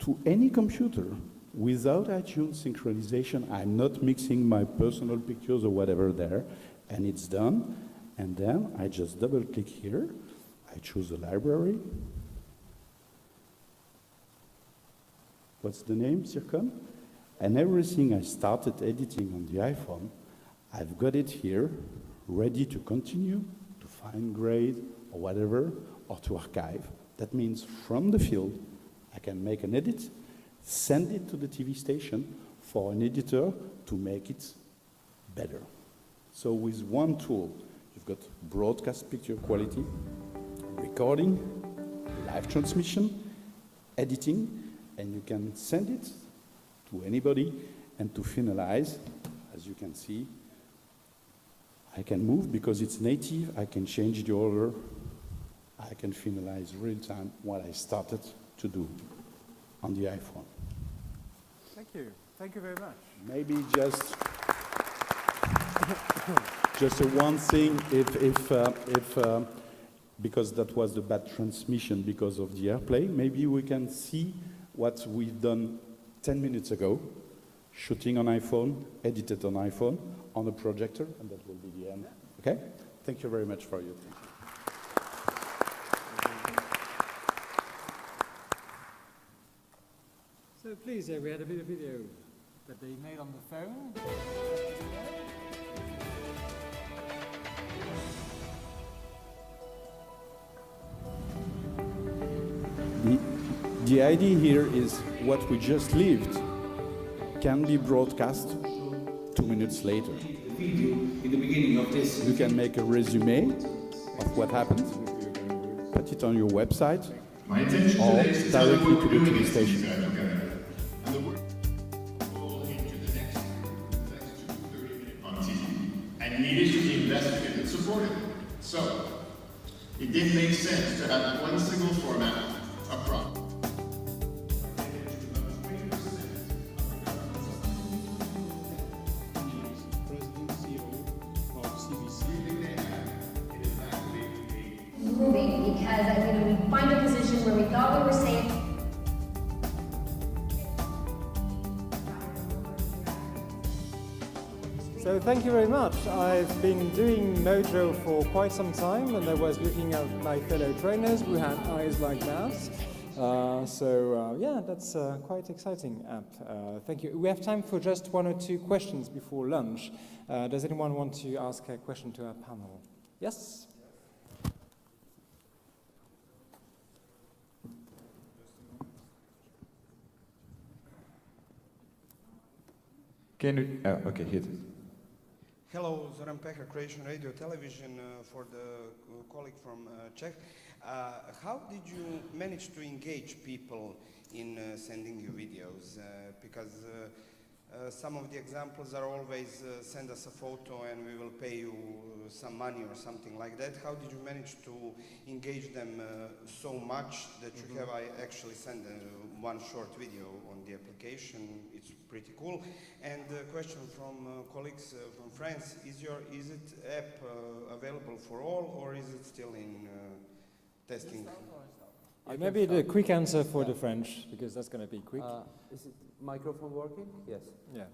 to any computer without iTunes synchronization. I'm not mixing my personal pictures or whatever there, and it's done. And then I just double click here, I choose a library. What's the name, CIRCOM? And everything I started editing on the iPhone, I've got it here, ready to continue, to fine grade, or whatever, or to archive. That means from the field, I can make an edit, send it to the TV station for an editor to make it better. So with one tool, you've got broadcast picture quality, recording, live transmission, editing, and you can send it to anybody, and to finalize, as you can see, I can move because it's native, I can change the order, I can finalize real time what I started to do on the iPhone. Thank you very much. Maybe just a one thing, if because that was the bad transmission because of the AirPlay, maybe we can see what we've done 10 minutes ago, shooting on iPhone, edited on iPhone, on a projector, and that will be the end. Okay? Thank you very much for your attention. So please, we had a bit of video that they made on the phone. The idea here is what we just lived can be broadcast 2 minutes later. You can make a resume of what happened, put it on your website, My intention or today is to tell you directly what to we're the doing TV against these station. guys, okay? And the work will into the next 30 minutes on TV. And needed to be investigated and supported. So, it didn't make sense to have one single format across. Moving because we find a position where we thought we were safe. So thank you very much. I've been doing Mojo for quite some time, and I was looking at my fellow trainers who had eyes like that. Yeah, that's quite exciting app. Thank you. We have time for just one or two questions before lunch. Does anyone want to ask a question to our panel? Yes? Can you, okay, hit it. Hello, Zoran Pehar, Croatian Radio Television, for the colleague from Czech. How did you manage to engage people in sending you videos? Because some of the examples are always send us a photo and we will pay you some money or something like that. How did you manage to engage them so much that you have actually sent one short video on the application? It's pretty cool. And a question from colleagues from France, is it app available for all, or is it still in testing? Maybe the quick answer for the French, because that's going to be quick. Is it microphone working? Yes. Yeah.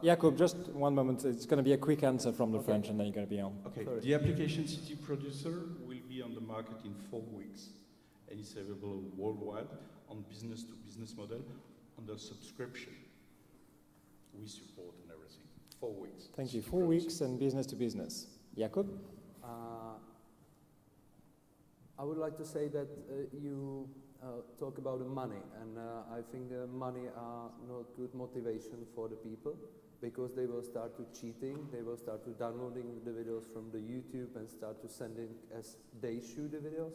Jakůb, just one moment. It's going to be a quick answer from the French, and then you're going to be on. Okay. The application City Producer will be on the market in 4 weeks, and it's available worldwide on business-to-business model under subscription. We support and everything. 4 weeks. Thank you. 4 weeks and business to business. Jakůb? I would like to say that you talk about the money, and I think money are not good motivation for the people, because they will start to cheating, they will start to downloading the videos from the YouTube and start to sending as they shoot the videos.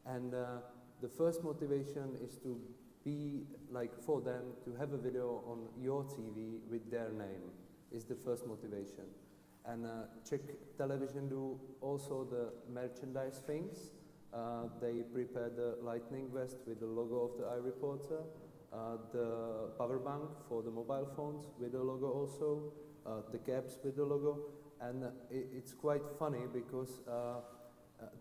And the first motivation is to be like for them to have a video on your TV with their name is the first motivation. And Czech television do also the merchandise things. They prepare the lightning vest with the logo of the iReporter, the power bank for the mobile phones with the logo also, the caps with the logo, and it's quite funny because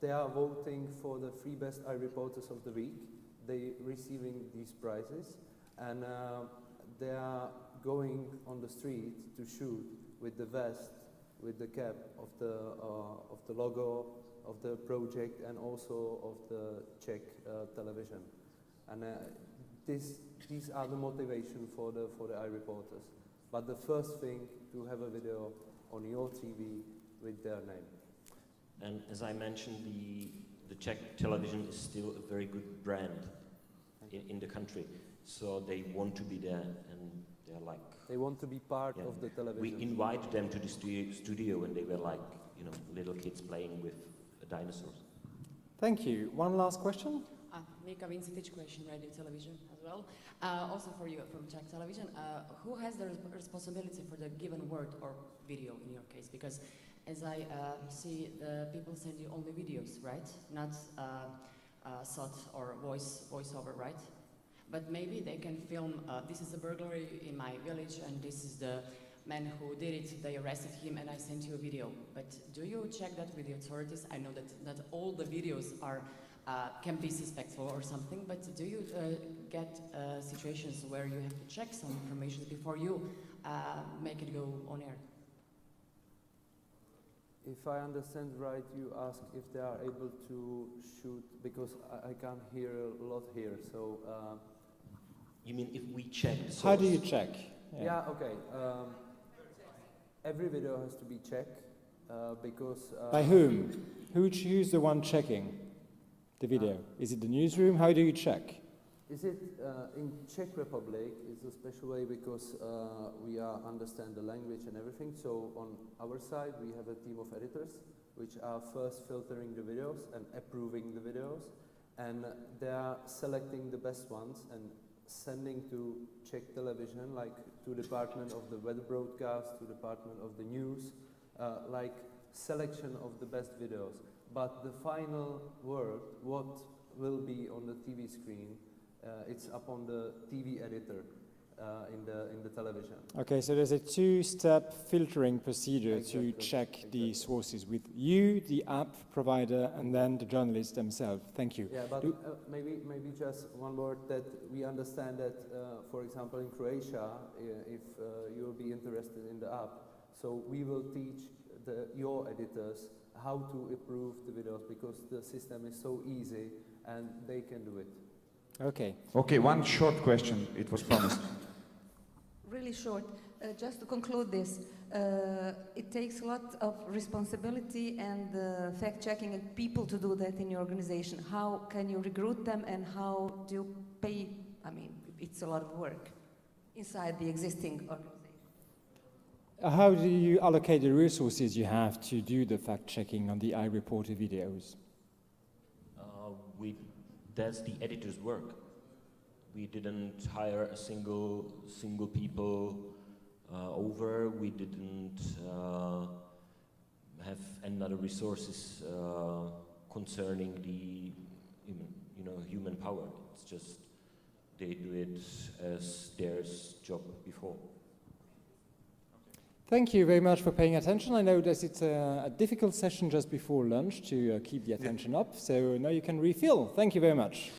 they are voting for the 3 best iReporters of the week. They receiving these prizes, and they are going on the street to shoot with the vest, with the cap of the logo of the project and also of the Czech television, and these are the motivation for the iReporters. But the first thing to have a video on your TV with their name. And as I mentioned, the Czech television is still a very good brand in the country, so they want to be there, and they're like... They want to be part of the television. We invited them to the studio, and they were like, little kids playing with dinosaurs. Thank you. One last question? Mika Vincitic, Croatian Radio Television as well. Also for you from Czech Television, who has the responsibility for the given word or video in your case? Because as I see, the people send you only videos, right? Not SOT or voiceover, right? But maybe they can film, this is a burglary in my village and this is the man who did it, they arrested him and I sent you a video. But do you check that with the authorities? I know that not all the videos are can be suspectful or something, but do you get situations where you have to check some information before you make it go on air? If I understand right, you ask if they are able to shoot, because I can't hear a lot here, so... You mean if we check the source? How do you check? Yeah, okay. Every video has to be checked, because... By whom? Who's the one checking the video? Is it the newsroom? How do you check? Is it in Czech Republic? It's a special way because we understand the language and everything. So on our side, we have a team of editors which are first filtering the videos and approving the videos, and they are selecting the best ones and sending to Czech television, like to Department of the Weather Broadcast, to Department of the News, like selection of the best videos. But the final word, what will be on the TV screen, it's upon the TV editor in the television. Okay, so there's a two-step filtering procedure to check the sources with you, the app provider, and then the journalists themselves. Thank you. Yeah, but maybe just one word that we understand that, for example, in Croatia, if you will be interested in the app, so we will teach your editors how to improve the videos because the system is so easy and they can do it. Okay. Okay, one short question, it was promised. Really short, just to conclude this, it takes a lot of responsibility and fact-checking and people to do that in your organization. How can you recruit them and how do you pay? I mean, it's a lot of work inside the existing organization. How do you allocate the resources you have to do the fact-checking on the iReporter videos? That's the editor's work. We didn't hire a single people over. We didn't have any other resources concerning the human power. It's just they do it as their job before. Thank you very much for paying attention. I know that it's a difficult session just before lunch to keep the attention up, so now you can refill. Thank you very much.